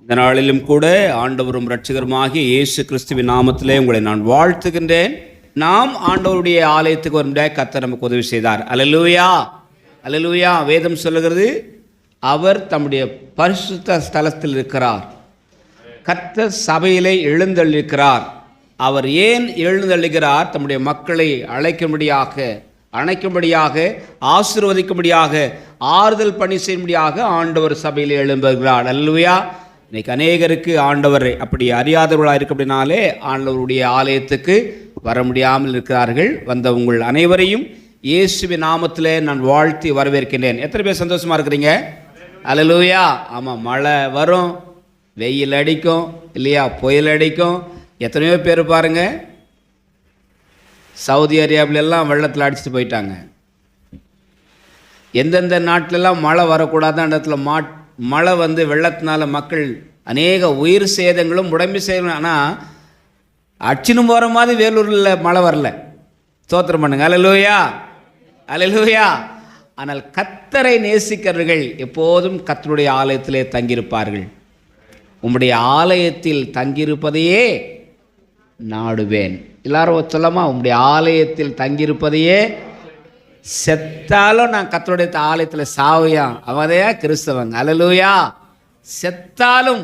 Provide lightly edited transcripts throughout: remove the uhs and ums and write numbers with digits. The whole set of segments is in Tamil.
இந்த நாளிலும் கூட ஆண்டவரும் இரட்சகருமாகிய இயேசு கிறிஸ்துவின் நாமத்திலே உங்களை நான் வாழ்த்துகின்றேன். நாம் ஆண்டவருடைய ஆலயத்துக்கு வரும்படியாக கர்த்தர் நமக்கு உதவி செய்தார். அல்லேலூயா, அல்லேலூயா. வேதம் சொல்லுகிறது, அவர் தம்முடைய பரிசுத்த ஸ்தலத்தில் இருக்கிறார். கர்த்தர் சபையிலே எழுந்தள்ளிருக்கிறார். அவர் ஏன் எழுந்தள்ளுகிறார்? தம்முடைய மக்களை அணைக்கும்படியாக, ஆசீர்வதிக்கும்படியாக, ஆறுதல் பணி செய்யும்படியாக ஆண்டவர் சபையில் எழும்புகிறார். அல்லேலூயா. இன்னைக்கு அநேகருக்கு ஆண்டவர் அப்படி அறியாதவர்களாக இருக்க அப்படின்னாலே ஆண்டவருடைய ஆலயத்துக்கு வர முடியாமல் இருக்கிறார்கள். வந்த உங்கள் அனைவரையும் இயேசுவின் நாமத்திலே நான் வாழ்த்தி வரவேற்கின்றேன். எத்தனை பேர் சந்தோஷமாக இருக்கிறீங்க? அல்லேலூயா. ஆமாம், மழை வரும், வெயில் அடிக்கும் இல்லையா, புயல் அடிக்கும். எத்தனையோ பேர் பாருங்கள், சவுதி அரேபியாவிலெல்லாம் வெள்ளத்தில் அடிச்சுட்டு போயிட்டாங்க. எந்தெந்த நாட்டிலெல்லாம் மழை வரக்கூடாத இடத்துல மழை வந்து வெள்ளத்தினால மக்கள் அநேக உயிர் சேதங்களும் உடம்பு சேதங்களும். ஆனால் அச்சினும் போகிற மாதிரி வேலூரில் மழை வரல. ஸ்தோத்திரம் பண்ணுங்க. அல்லேலூயா, அல்லேலூயா. ஆனால் கர்த்தரை நேசிக்கிறவர்கள் எப்போதும் கர்த்தருடைய ஆலயத்திலே தங்கியிருப்பார்கள். உம்முடைய ஆலயத்தில் தங்கியிருப்பதையே நாடுவேன். எல்லாரும் சொல்லமா, உம்முடைய ஆலயத்தில் தங்கியிருப்பதையே. செத்தாலும் நான் கர்த்தருடைய ஆலயத்தில் சாவையான் அவதையா கிறிஸ்தவங்க. அல்லேலூயா. செத்தாலும்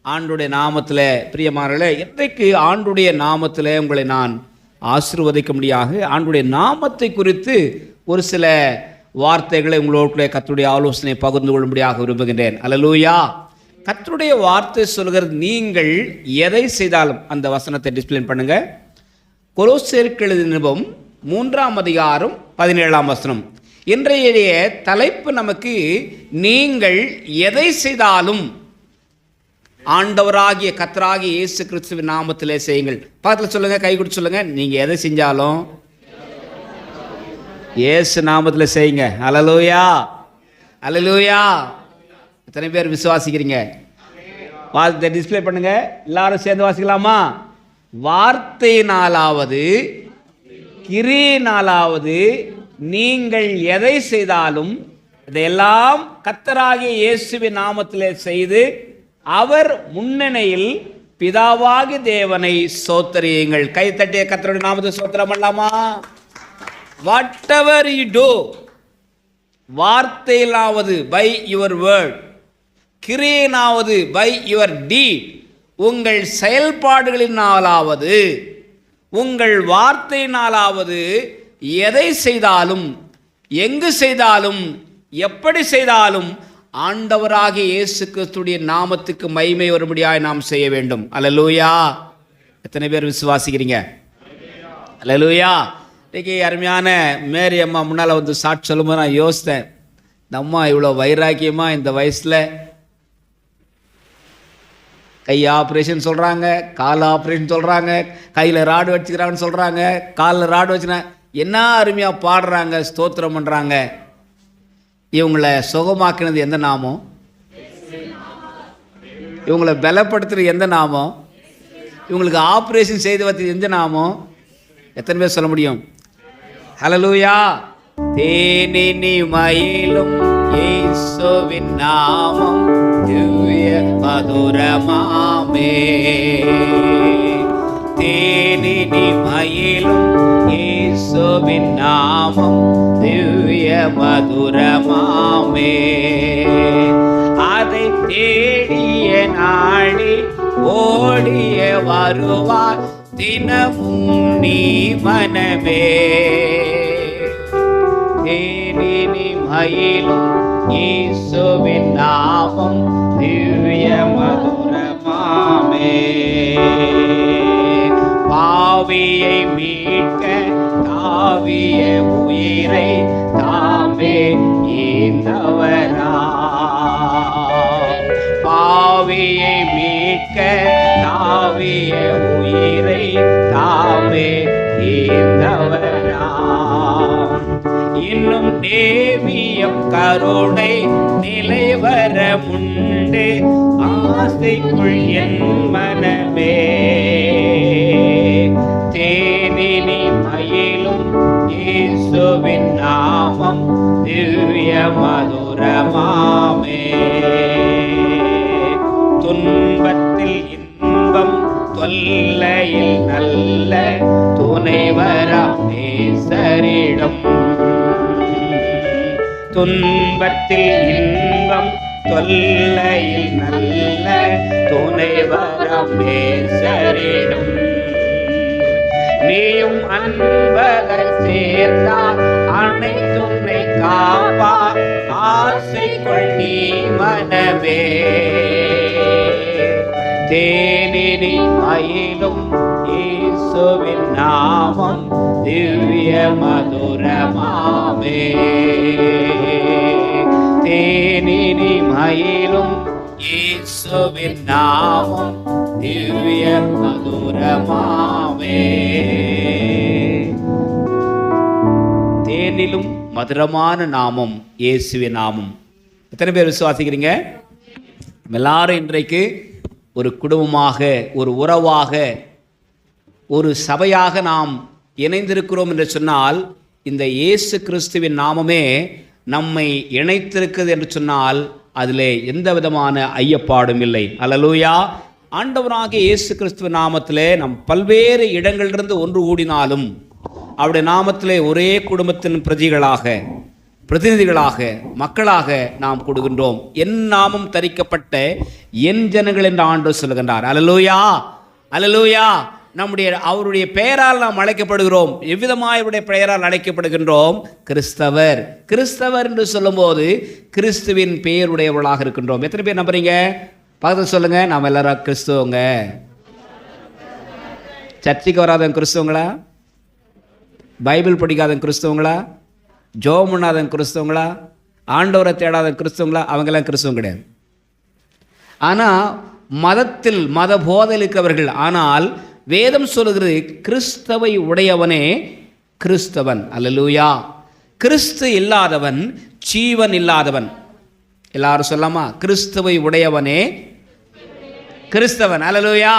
ஆண்டுடைய நாமத்தில். பிரியமானவர்களே, இன்றைக்கு ஆண்டுடைய நாமத்தில் உங்களை நான் ஆசீர்வதிக்கும்படியாக ஆண்டுடைய நாமத்தை குறித்து ஒரு சில வார்த்தைகளை உங்களோட கர்த்தருடைய ஆலோசனை பகிர்ந்து கொள்ளும்படியாக விரும்புகின்றேன். அல்லேலூயா. கர்த்தருடைய வார்த்தை சொல்கிறது, நீங்கள் எதை செய்தாலும். அந்த வசனத்தை டிஸ்பிளே பண்ணுங்க. கொலோசியருக்கு எழுதின நிருபம் 3ஆம் அதிகாரம் 17ஆம் வசனம். இன்றைய தலைப்பு நமக்கு, நீங்கள் எதை செய்தாலும் ஆண்டவராகிய கர்த்தராகிய இயேசு கிறிஸ்துவின் நாமத்திலே செய்யுங்கள். பக்கத்தில் சொல்லுங்க, கை கொடுத்து சொல்லுங்க, நீங்கள் எதை செஞ்சாலும் இயேசு நாமத்தில் செய்யுங்க. அல்லேலூயா, அல்லேலூயா. எத்தனை பேர் விசுவாசிக்கிறீங்க? வார்த்தை டிஸ்பிளே பண்ணுங்க, எல்லாரும் சேர்ந்து வாசிக்கலாமா? வார்த்தையினாலாவது கிரியினாலாவது நீங்கள் எதை செய்தாலும் இதையெல்லாம் கர்த்தராகிய இயேசுவின் நாமத்திலே செய்து அவர் முன்னணியில் பிதாவாகிய தேவனை ஸ்தோத்திரியுங்கள். கை தட்டிய கர்த்தருடைய நாமத்தை ஸ்தோத்திரம் பண்ணலாமா? வாட் எவர் யூ டூ, வார்த்தையிலாவது பை யுவர் வேர்ட், கிரியினாவது பை யுவர் டீட், உங்கள் செயல்பாடுகளினாலாவது உங்கள் வார்த்தையினாலாவது எதை செய்தாலும், எங்கு செய்தாலும், எப்படி செய்தாலும் ஆண்டவராகிய இயேசு கிறிஸ்துவின் நாமத்துக்கு மகிமை வரும்படியாக நாம் செய்ய வேண்டும். அல்லேலூயா. எத்தனை பேர் விசுவாசிக்கிறீங்க? அல்லேலூயா. இன்றைக்கி அருமையான மேரி அம்மா முன்னால் வந்து சாட்சி சொல்லும்போது நான் யோசித்தேன், இந்த அம்மா இவ்வளோ வைராக்கியமாக இந்த வயசில் கை ஆப்ரேஷன் சொல்கிறாங்க, கால் ஆப்ரேஷன் சொல்கிறாங்க, கையில் ராடு வச்சுக்கிறாங்கன்னு சொல்கிறாங்க, காலில் ராடு வச்சுக்கிறாங்க, என்ன அருமையாக பாடுறாங்க, ஸ்தோத்திரம் பண்ணுறாங்க. இவங்களை சுகமாக்கினது எந்த நாமம்? இவங்களை பலப்படுத்துறது எந்த நாமம்? இவங்களுக்கு ஆப்ரேஷன் செய்து வச்சது எந்த நாமம்? எத்தனை பேர் சொல்ல முடியும்? ஹல்லேலூயா. தேனினி மயிலும் இயேசுவின் நாமம் திவ்ய மதுரமாமே. தேனினி மயிலும் இயேசுவின் நாமம் திவ்ய மதுரமாமே. அதை தேடிய நாடி ஓடிய வருவார் தினமும் நீ மனமே. தேனினி மயிலும் இயேசுவின் நாமம் திவ்ய மதுரமாமே. பாவியை மீட்க தாவிய உயிரை தாமே ஈந்தவரா. பாவியை மீட்க தாவிய உயிரை தாமே ஈந்தவரா. இன்னும் தேவியம் கருணை நிலைவர முண்டு ஆசைக்குள் என் மனமே. தேனினி மயிலும் இயேசுவின் நாமம் திவ்ய மதுரமாமே. துன்பத்தில் இன்பம் தொல்லையில் நல்ல துணைவராம் நேசரிடம். துன்பத்தில் இன்பம் தொல்லையில் நல்ல துணைவராம் நேசரிடம். நீயும் அன்பகர் சேர்ந்தால் அனைத்துன்னை காப்பா ஆசை கொள்ளி மனமே. தேனினி மயிலும் இயேசுவின் நாமம் திவ்ய மதுரமாமே. தேனினி மயிலும் இயேசுவின் நாமம் திவ்ய மதுரமாமே. தேனிலும் மதுரமான நாமம் இயேசுவின் நாமம். எத்தனை பேர் விசுவாசிக்கிறீங்க? எல்லாரும் இன்றைக்கு ஒரு குடும்பமாக, ஒரு உறவாக, ஒரு சபையாக நாம் இணைந்திருக்கிறோம் என்று சொன்னால், இந்த இயேசு கிறிஸ்துவின் நாமமே நம்மை இணைத்திருக்கிறது என்று சொன்னால் அதிலே எந்த விதமான ஐயப்பாடும் இல்லை. அல்லேலூயா. ஆண்டவராகிய இயேசு கிறிஸ்துவ நாமத்திலே நம் பல்வேறு இடங்களிலிருந்து ஒன்று கூடினாலும் அவருடைய நாமத்திலே ஒரே குடும்பத்தின் பிரதிநிதிகளாக மக்களாக நாம் கொடுக்கின்றோம். என் நாமம் தரிக்கப்பட்ட என் ஜனங்கள் என்று ஆண்டவர் சொல்லுகின்றார். அல்லேலூயா, அல்லேலூயா. அவருடைய பெயரால் நாம் அழைக்கப்படுகிறோம். எவ்விதமாய் அவருடைய பெயரால் அழைக்கப்படுகின்றோம்? கிறிஸ்தவர். கிறிஸ்தவர் என்று சொல்லும்போது கிறிஸ்துவின் பெயருடையவர்களாக இருக்கின்றோம். எத்தனை பேர் நம்புறீங்க? பக்கத்தில் சொல்லுங்க. நாம் எல்லாரும் கிறிஸ்துவங்க. சர்ச்சைக்கு வராதவங்க கிறிஸ்தவங்களா? பைபிள் படிக்காதவங்க கிறிஸ்தவங்களா? ஜோம் பண்ணாதவங்க கிறிஸ்தவங்களா? ஆண்டவரை தேடாத கிறிஸ்தவங்களா? அவங்கெல்லாம் கிறிஸ்தவம் கிடையாது. ஆனால் மதத்தில் மத போதையில் இருக்கிறவர்கள். ஆனால் வேதம் சொல்லுகிறது கிறிஸ்தவை உடையவனே கிறிஸ்தவன். அல்லேலூயா. கிறிஸ்து இல்லாதவன் ஜீவன் இல்லாதவன். எல்லாரும் சொல்லாமா? கிறிஸ்துவை உடையவனே கிறிஸ்தவன். அல்லேலூயா.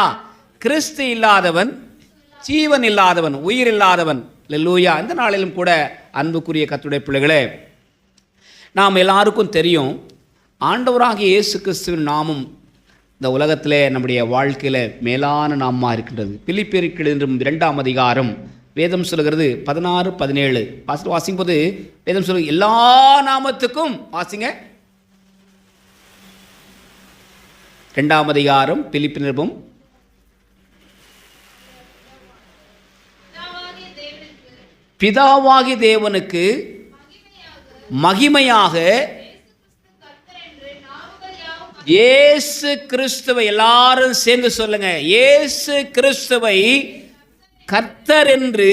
கிறிஸ்து இல்லாதவன் ஜீவன் இல்லாதவன், உயிர் இல்லாதவன். அல்லேலூயா. இந்த நாளிலும் கூட அன்புக்குரிய கர்த்தருடைய பிள்ளைகளே, நாம் எல்லாருக்கும் தெரியும் ஆண்டவராகிய இயேசு கிறிஸ்துவின் நாமம் இந்த உலகத்திலே நம்முடைய வாழ்க்கையில் மேலான நாமமாக இருக்கின்றது. பிலிப்பியருக்கு எழுதின 2ஆம் அதிகாரம் வேதம் சொல்கிறது 16-17 வாசிக்கும் போது வேதம் சொல்லுங்க, எல்லா நாமத்துக்கும் வாசிங்க. 2ஆம் அதிகாரம் பிலிப்பியர் நிருபம். பிதாவாகி தேவனுக்கு மகிமையாக இயேசு கிறிஸ்துவை, எல்லாரும் சேர்ந்து சொல்லுங்க, இயேசு கிறிஸ்துவை கர்த்தர் என்று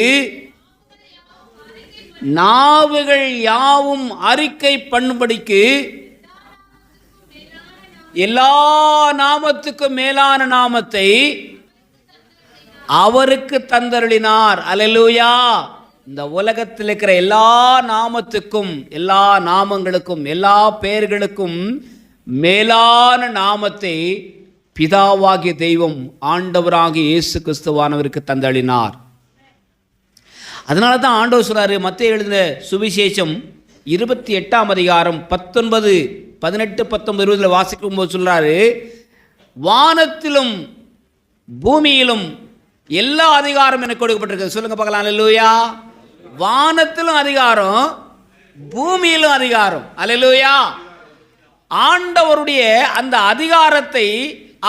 நாவுகள் யாவும் அறிக்கை பண்ணும்படிக்கு எல்லா நாமத்துக்கும் மேலான நாமத்தை அவருக்கு தந்தருளினார். அல்லேலூயா. இந்த உலகத்தில் இருக்கிற எல்லா நாமத்துக்கும், எல்லா நாமங்களுக்கும், எல்லா பெயர்களுக்கும் மேலான நாமத்தை பிதாவாகிய தெய்வம் ஆண்டவராகிய இயேசு கிறிஸ்துவானவருக்கு தந்தளினார். அதனால தான் ஆண்டவர் சொல்றாரு, மத்தேயு எழுதின சுவிசேஷம் 28ஆம் அதிகாரம் 19, 18, 19, 20 வாசிக்கும் போது சொல்றாரு, வானத்திலும் பூமியிலும் எல்லா அதிகாரம் எனக்கு கொடுக்கப்பட்டிருக்கு. சொல்லுங்க பார்க்கலாம். அல்லேலூயா. வானத்திலும் அதிகாரம், பூமியிலும் அதிகாரம். அல்லேலூயா. ஆண்டவருடைய அந்த அதிகாரத்தை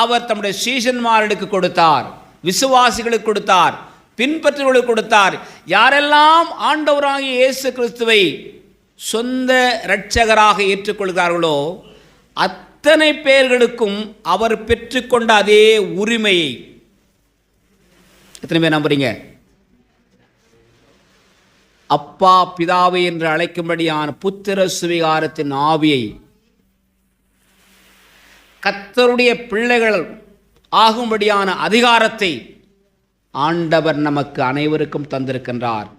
அவர் தம்முடைய சீஷன்மார்களுக்கு கொடுத்தார், விசுவாசிகளுக்கு கொடுத்தார், பின்பற்றுகளுக்கு கொடுத்தார். யாரெல்லாம் ஆண்டவராகிய இயேசு கிறிஸ்துவை சொந்த இரட்சகராக ஏற்றுக்கொள்கிறார்களோ அத்தனை பேர்களுக்கும் அவர் பெற்றுக்கொண்ட அதே உரிமையை எத்தனை பேர் நம்புறீங்க? அப்பா பிதாவை என்று அழைக்கும்படியான புத்திர சுவிகாரத்தின் ஆவியை, கர்த்தருடைய பிள்ளைகள் ஆகும்படியான அதிகாரத்தை ஆண்டவர் நமக்கு அனைவருக்கும் தந்திருக்கின்றார்.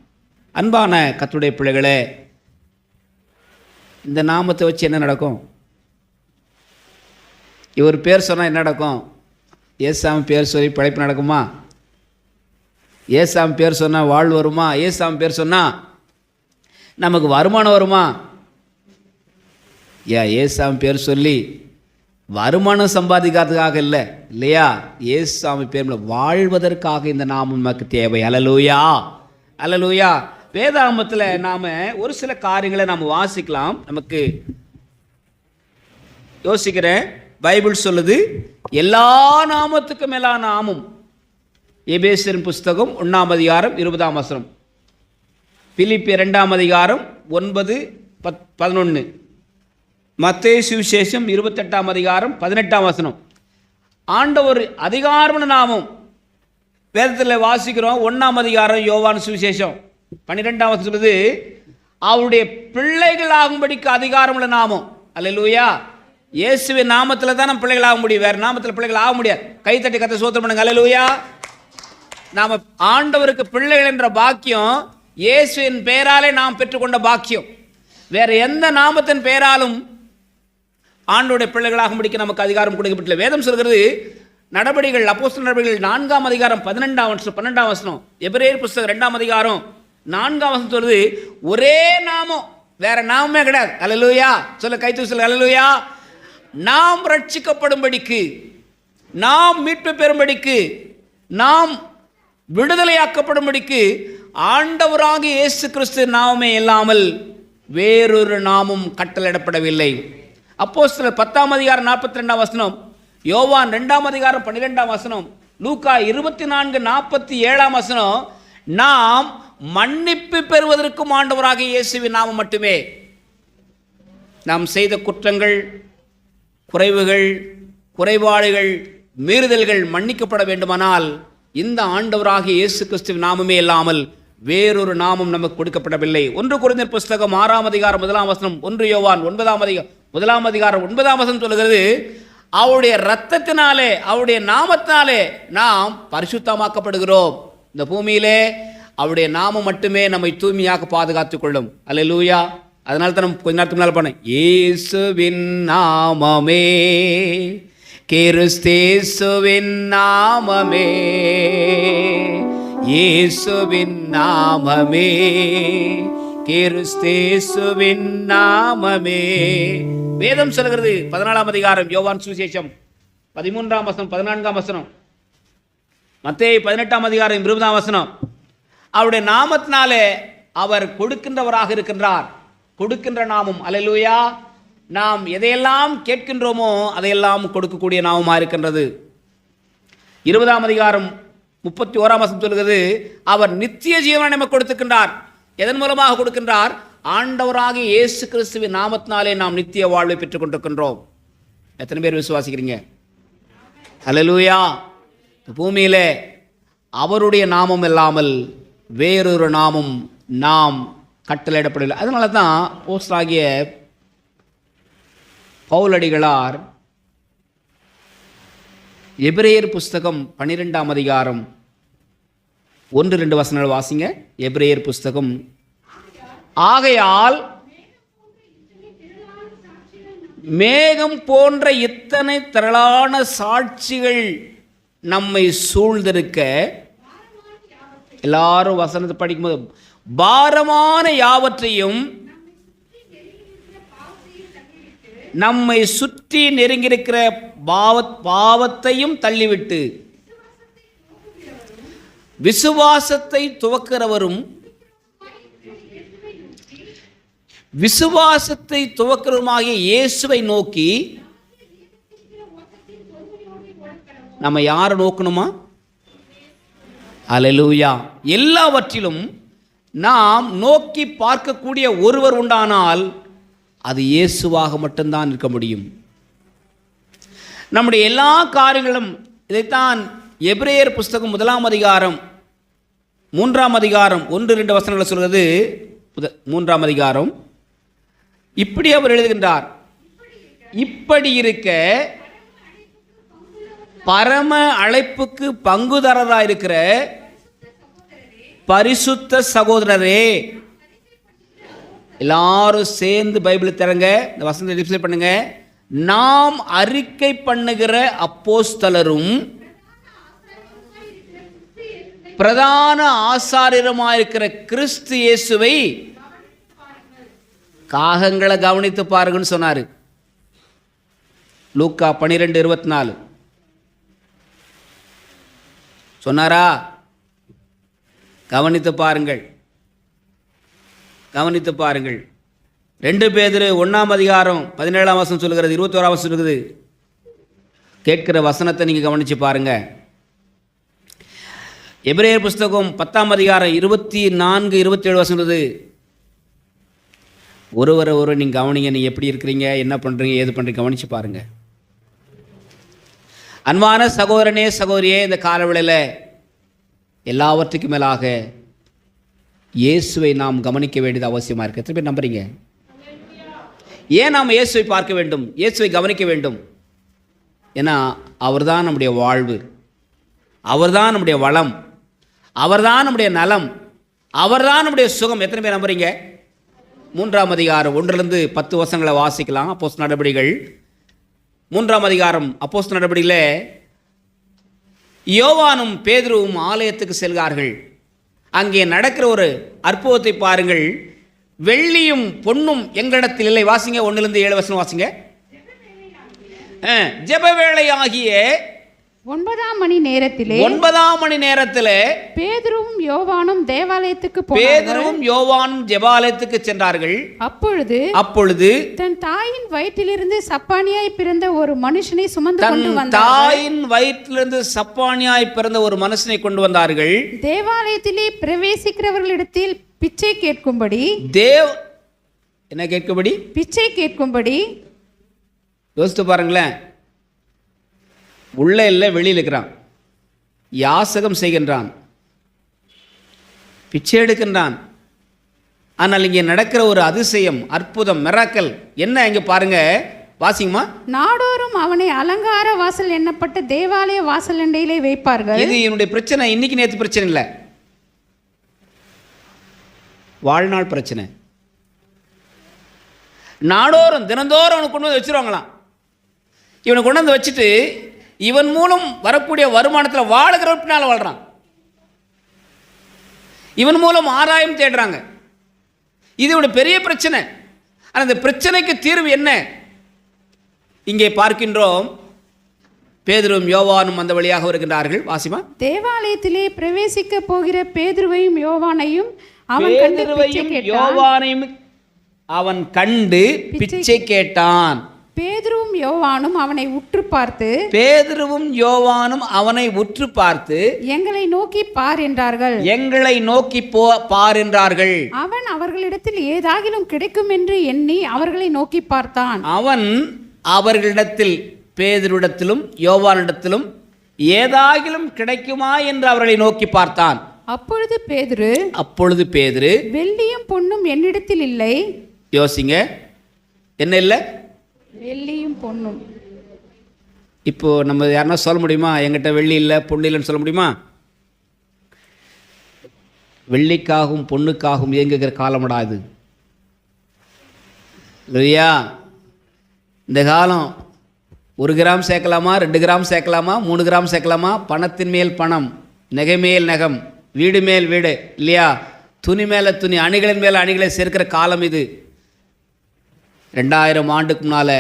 அன்பான கர்த்தருடைய பிள்ளைகளே, இந்த நாமத்தை வச்சு என்ன நடக்கும்? இவர் பேர் சொன்னால் என்ன நடக்கும்? ஏசாமி பேர் சொல்லி பிழைப்பு நடக்குமா? ஏசாமி பேர் சொன்னால் வாழ்வு வருமா? ஏசாமி பேர் சொன்னால் நமக்கு வருமானம் வருமா? ஏசாமி பேர் சொல்லி வருமானம் சம்பாதிக்கிறதுக்காக இல்லை, இல்லையா? இயேசு சாமி பேரில் வாழ்வதற்காக இந்த நாமம் நமக்கு தேவை. அல்லேலூயா, அல்லேலூயா. வேதாகமத்தில் நாம் ஒரு சில காரியங்களை நாம் வாசிக்கலாம். நமக்கு யோசிக்கிறேன். பைபிள் சொல்லுது, எல்லா நாமத்துக்கும் மேலான நாமம். எபேசியரின் புஸ்தகம் 1ஆம் அதிகாரம் 20ஆம் வசனம், பிலிப்பியர் 2ஆம் அதிகாரம் 9-11, மத்தேயு சுவிசேஷம் 28ஆம் அதிகாரம் 18ஆம் வசனம். ஆண்டவர் அதிகாரமான நாமம் வேதத்தில் வாசிக்கிறோம். 1ஆம் அதிகாரம் யோவான் சுவிசேஷம் 12ஆம் வசனம் சொல்லுது, அவருடைய பிள்ளைகள் ஆகும்படிக்கு அதிகாரமுள்ள நாமம். அல்லேலூயா. இயேசுவின் நாமத்தில் தான் நம்ம பிள்ளைகள் ஆக முடியும், வேறு நாமத்தில் பிள்ளைகள் ஆக முடியாது. கைத்தட்டி கர்த்தரை ஸ்தோத்திரம் பண்ணுங்க. அல்லேலூயா. நாம் ஆண்டவருக்கு பிள்ளைகள் என்ற பாக்கியம் இயேசுவின் பெயராலே நாம் பெற்றுக்கொண்ட பாக்கியம். வேறு எந்த நாமத்தின் பெயராலும் ஆண்டவருடைய பிள்ளைகளாக முடிக்க நமக்கு அதிகாரம் கொடுக்கப்பட்டல. வேதம் சொல்கிறது, நடபடிகள், அப்போஸ்தலர் நடபடிகள் 4ஆம் அதிகாரம் 12ஆம் வசனம், எபிரேயர் புஸ்தகம் 2ஆம் அதிகாரம் 4ஆம் வசனம் சொல்லுது, ஒரே நாமம், வேற நாமமே கிடையாது. அல்லேலூயா. சொல்ல, கைத்து சொல்ல, அல்லேலூயா. நாம் ரட்சிக்கப்படும்படிக்கு, நாம் மீட்பு பெறும்படிக்கு, நாம் விடுதலையாக்கப்படும்படிக்கு ஆண்டவராக இயேசு கிறிஸ்து நாமமே இல்லாமல் வேறொரு நாமும் கட்டளையிடப்படவில்லை. அப்போஸ்தலர் 10ஆம் அதிகாரம் 42ஆம் வசனம், யோவான் 2ஆம் அதிகாரம் 12ஆம் வசனம், லூக்கா 24:47ஆம் வசனம், நாம் மன்னிப்பு பெறுவதற்கும் ஆண்டவராக இயேசுவின் நாமம் மட்டுமே. நாம் செய்த குற்றங்கள், குறைவுகள், குறைபாடுகள், மீறுதல்கள் மன்னிக்கப்பட வேண்டுமானால் இந்த ஆண்டவராகிய இயேசு கிறிஸ்துவின் நாமமே இல்லாமல் வேறொரு நாமம் நமக்கு கொடுக்கப்படவில்லை. 1 கொரிந்தியர் புஸ்தகம் 6ஆம் அதிகாரம் 1ஆம் வசனம், 1 யோவான் 1ஆம் அதிகாரம் 9ஆம் வசனம் சொல்லுகிறது, அவருடைய இரத்தத்தினாலே, அவருடைய நாமத்தினாலே நாம் பரிசுத்தமாக்கப்படுகிறோம். இந்த பூமியிலே அவருடைய நாமம் மட்டுமே நம்மை தூய்மையாக பாதுகாத்துக் கொள்ளும். அல்லேலூயா. அதனால தான் நம்ம கொஞ்ச நேரத்துக்கு முன்னால் போனேன், இயேசுவின் நாமமே, கிறிஸ்தேசுவின் நாமமே, இயேசுவின் நாமமே, கிறிஸ்தேசுவின் நாமமே. வேதம் சொல்கிறது, 14ஆம் அதிகாரம் யோவான் சுவிசேஷம் 13ஆம் வசனம், 14ஆம் வசனம், மத்தேயு 18ஆம் அதிகாரம் 20ஆம் வசனம், அவருடைய நாமத்தினாலே அவர் கொடுக்கின்றவராக இருக்கின்றார். கொடுக்கின்ற நாமம். அல்லேலூயா. நாம் எதையெல்லாம் கேட்கின்றோமோ அதையெல்லாம் கொடுக்கக்கூடிய நாமமாக இருக்கின்றது. 20ஆம் அதிகாரம் 31ஆம் வசனம் சொல்கிறது, அவர் நித்திய ஜீவனை நமக்கு கொடுத்துக்கின்றார். எதன் மூலமாக கொடுக்கின்றார்? ஆண்டவராக இயேசு கிறிஸ்துவின் நாமத்தினாலே நாம் நித்திய வாழ்வை பெற்றுக் கொண்டிருக்கின்றோம். எத்தனை பேர் விசுவாசிக்கிறீங்க? அல்லேலூயா. பூமியிலே அவருடைய நாமம் இல்லாமல் வேறொரு நாமம் நாம் கட்டளையிடப்படவில்லை. அதனால தான் அப்போஸ்தலனாகிய பவுலடிகளார் எபிரேயர் புஸ்தகம் 12ஆம் அதிகாரம் 1-2 வசனங்கள் வாசிங்க. எபிரேயர் புஸ்தகம், ஆகையால் மேகம் போன்ற இத்தனை திரளான சாட்சிகள் நம்மை சூழ்ந்திருக்க, எல்லாரும் வசனத்தை படிக்கும்போது, பாரமான யாவற்றையும் நம்மை சுற்றி நெருங்கியிருக்கிற பாவத்தையும் தள்ளிவிட்டு விசுவாசத்தை துவக்கிறவரும் துவக்கிறவருமாகிய இயேசுவை நோக்கி, நம்ம யாரை நோக்கணுமா? அல்லேலூயா. எல்லாவற்றிலும் நாம் நோக்கி பார்க்கக்கூடிய ஒருவர் உண்டானால் அது இயேசுவாக மட்டும்தான் இருக்க முடியும். நம்முடைய எல்லா காரியங்களும், இதைத்தான் எபிரேயர் புஸ்தகம் 1ஆம் அதிகாரம் 3ஆம் அதிகாரம் 1-2 வசனங்களை சொல்கிறது. 3ஆம் அதிகாரம் இப்படி அவர் எழுதுகின்றார், இப்படி இருக்க பரம அழைப்புக்கு பங்குதாரராயிருக்கிற பரிசுத்த சகோதரரே, எல்லாரும் சேர்ந்து பைபிள் தரங்க, இந்த வசனத்தை டிஸ்ப்ளே பண்ணுங்க. நாம் அறிக்கை பண்ணுகிற அப்போஸ்தலரும் பிரதான ஆசாரியருமாயிருக்கிற கிறிஸ்து இயேசுவை காகங்களை கவனித்து பாருங்கன்னு சொன்னாரு. லூக்கா 12:24 சொன்னாரா? கவனித்து பாருங்கள், கவனித்து பாருங்கள். 2 பேதுரு 1:17 சொல்லுகிறது, 21 சொல்லுகிறது. கேட்கிற வசனத்தை நீங்கள் கவனித்து பாருங்க. எபிரேயர் புஸ்தகம் 10:24-27 சொல்லுது. ஒருவரை நீங்கள் கவனிங்க. நீங்கள் எப்படி இருக்கிறீங்க, என்ன பண்ணுறீங்க, ஏது பண்ணுறீங்க, கவனித்து பாருங்க. அன்பான சகோதரனே சகோதரியே, இந்த காலவேளையில் எல்லாவற்றுக்கும் மேலாக இயேசுவை நாம் கவனிக்க வேண்டியது அவசியமாக இருக்குது. எத்தனை பேர் நம்புறீங்க? ஏன் நாம் இயேசுவை பார்க்க வேண்டும், இயேசுவை கவனிக்க வேண்டும்? ஏன்னா அவர்தான் நம்முடைய வாழ்வு, அவர்தான் நம்முடைய வளம், அவர்தான் நம்முடைய நலம், அவர்தான் நம்முடைய சுகம். எத்தனை பேர் நம்புறீங்க? 3ஆம் அதிகாரம் 1-10 வாசிக்கலாம். அப்போஸ்தலர் நடபடிகள் 3ஆம் அதிகாரம். அப்போஸ்தலர் நடபடிகளே, யோவானும் பேதுருவும் ஆலயத்துக்கு செல்கிறார்கள். அங்கே நடக்கிற ஒரு அற்புதத்தை பாருங்கள். வெள்ளியும் பொன்னும் எங்களிடத்தில் இல்லை. வாசிங்க, 1-7 வாசிங்க. ஜெப வேளையாகிய 9ஆம் மணி நேரத்திலே பேதுருவும் யோவானும் தேவாலயத்துக்கு சென்றார்கள். அப்பொழுது தன் தாயின் வயிற்றிலிருந்து சப்பானியாய் பிறந்த ஒரு மனுஷனை சுமந்து கொண்டு வந்தார்கள். தாயின் வயிற்றிலிருந்து சப்பானியாய் பிறந்த ஒரு மனுஷனை கொண்டு வந்தார்கள். தேவாலயத்திலே பிரவேசிக்கிறவர்களிடத்தில் பிச்சை கேட்கும்படி, என்ன கேட்கும்படி? பிச்சை கேட்கும்படி. யோசித்து பாருங்களேன். உள்ளே இல்லை, வெளியில் இருக்கிறான், யாசகம் செய்கின்றான், பிச்சை எடுக்கின்றான். ஆனால் இங்கே நடக்கிற ஒரு அதிசயம், அற்புதம், மிராக்கல் என்ன இங்கே பாருங்க. வாசிங்கம்மா. நாடோறும் அவனை அலங்கார வாசல் எண்ணப்பட்ட தேவாலய வாசல் அண்டையிலே வைப்பார்கள். இது என்னுடைய பிரச்சனை, இன்னைக்கு நேற்று பிரச்சனை இல்லை, வாழ்நாள் பிரச்சனை. நாடோறும் தினந்தோறும் அவனுக்கு கொண்டு வந்து வச்சுருவாங்களாம். இவனை கொண்டு வந்து வச்சுட்டு இவன் மூலம் வரக்கூடிய வருமானத்தில் வாழுகிறவன் பின்னால் வாழ்கிறான். இவன் மூலம் ஆதாயம் தேடுறாங்க. இது ஒரு பெரிய பிரச்சனை. ஆனால் இந்த பிரச்சனைக்கு தீர்வு என்ன? இங்கே பார்க்கின்றோம். பேதுருவும் யோவானும் அந்த வழியாக வருகின்றார்கள். வாசிமா. தேவாலயத்திலே பிரவேசிக்க போகிற பேதுருவையும் யோவானையும் அவன் கண்டு பிச்சை கேட்டான். பேதுருவும் யோவானும் அவனை உற்று பார்த்து எங்களை நோக்கி பார் என்றார்கள். அவன் அவர்களிடத்தில் ஏதாகிலும் கிடைக்கும் என்று எண்ணி அவர்களை நோக்கி பார்த்தான். அவன் அவர்களிடத்தில், பேதுருவிடத்திலும் யோவானிடத்திலும் ஏதாகிலும் கிடைக்குமா என்று அவர்களை நோக்கி பார்த்தான். அப்பொழுது பேதுரு வெள்ளியும் பொன்னும் என்னிடத்தில் இல்லை. யோசிங்க, என்ன இல்லை? வெள்ளியும் பொன்னும். இப்போ நம்ம யாருன்னா சொல்ல முடியுமா எங்கிட்ட வெள்ளி இல்லை பொண்ணு இல்லைன்னு சொல்ல முடியுமா? வெள்ளிக்காகவும் பொண்ணுக்காகவும் இயங்குகிற காலமடா இது இல்லையா? இந்த காலம் 1 கிராம் சேர்க்கலாமா, 2 கிராம் சேர்க்கலாமா, 3 கிராம் சேர்க்கலாமா? பணத்தின் மேல் பணம், நகை மேல் நகம், வீடு மேல் வீடு இல்லையா? துணி மேலே துணி, அணிகளின் மேலே அணிகளை சேர்க்கிற காலம் இது. 2000 ஆண்டுக்கு முன்னால்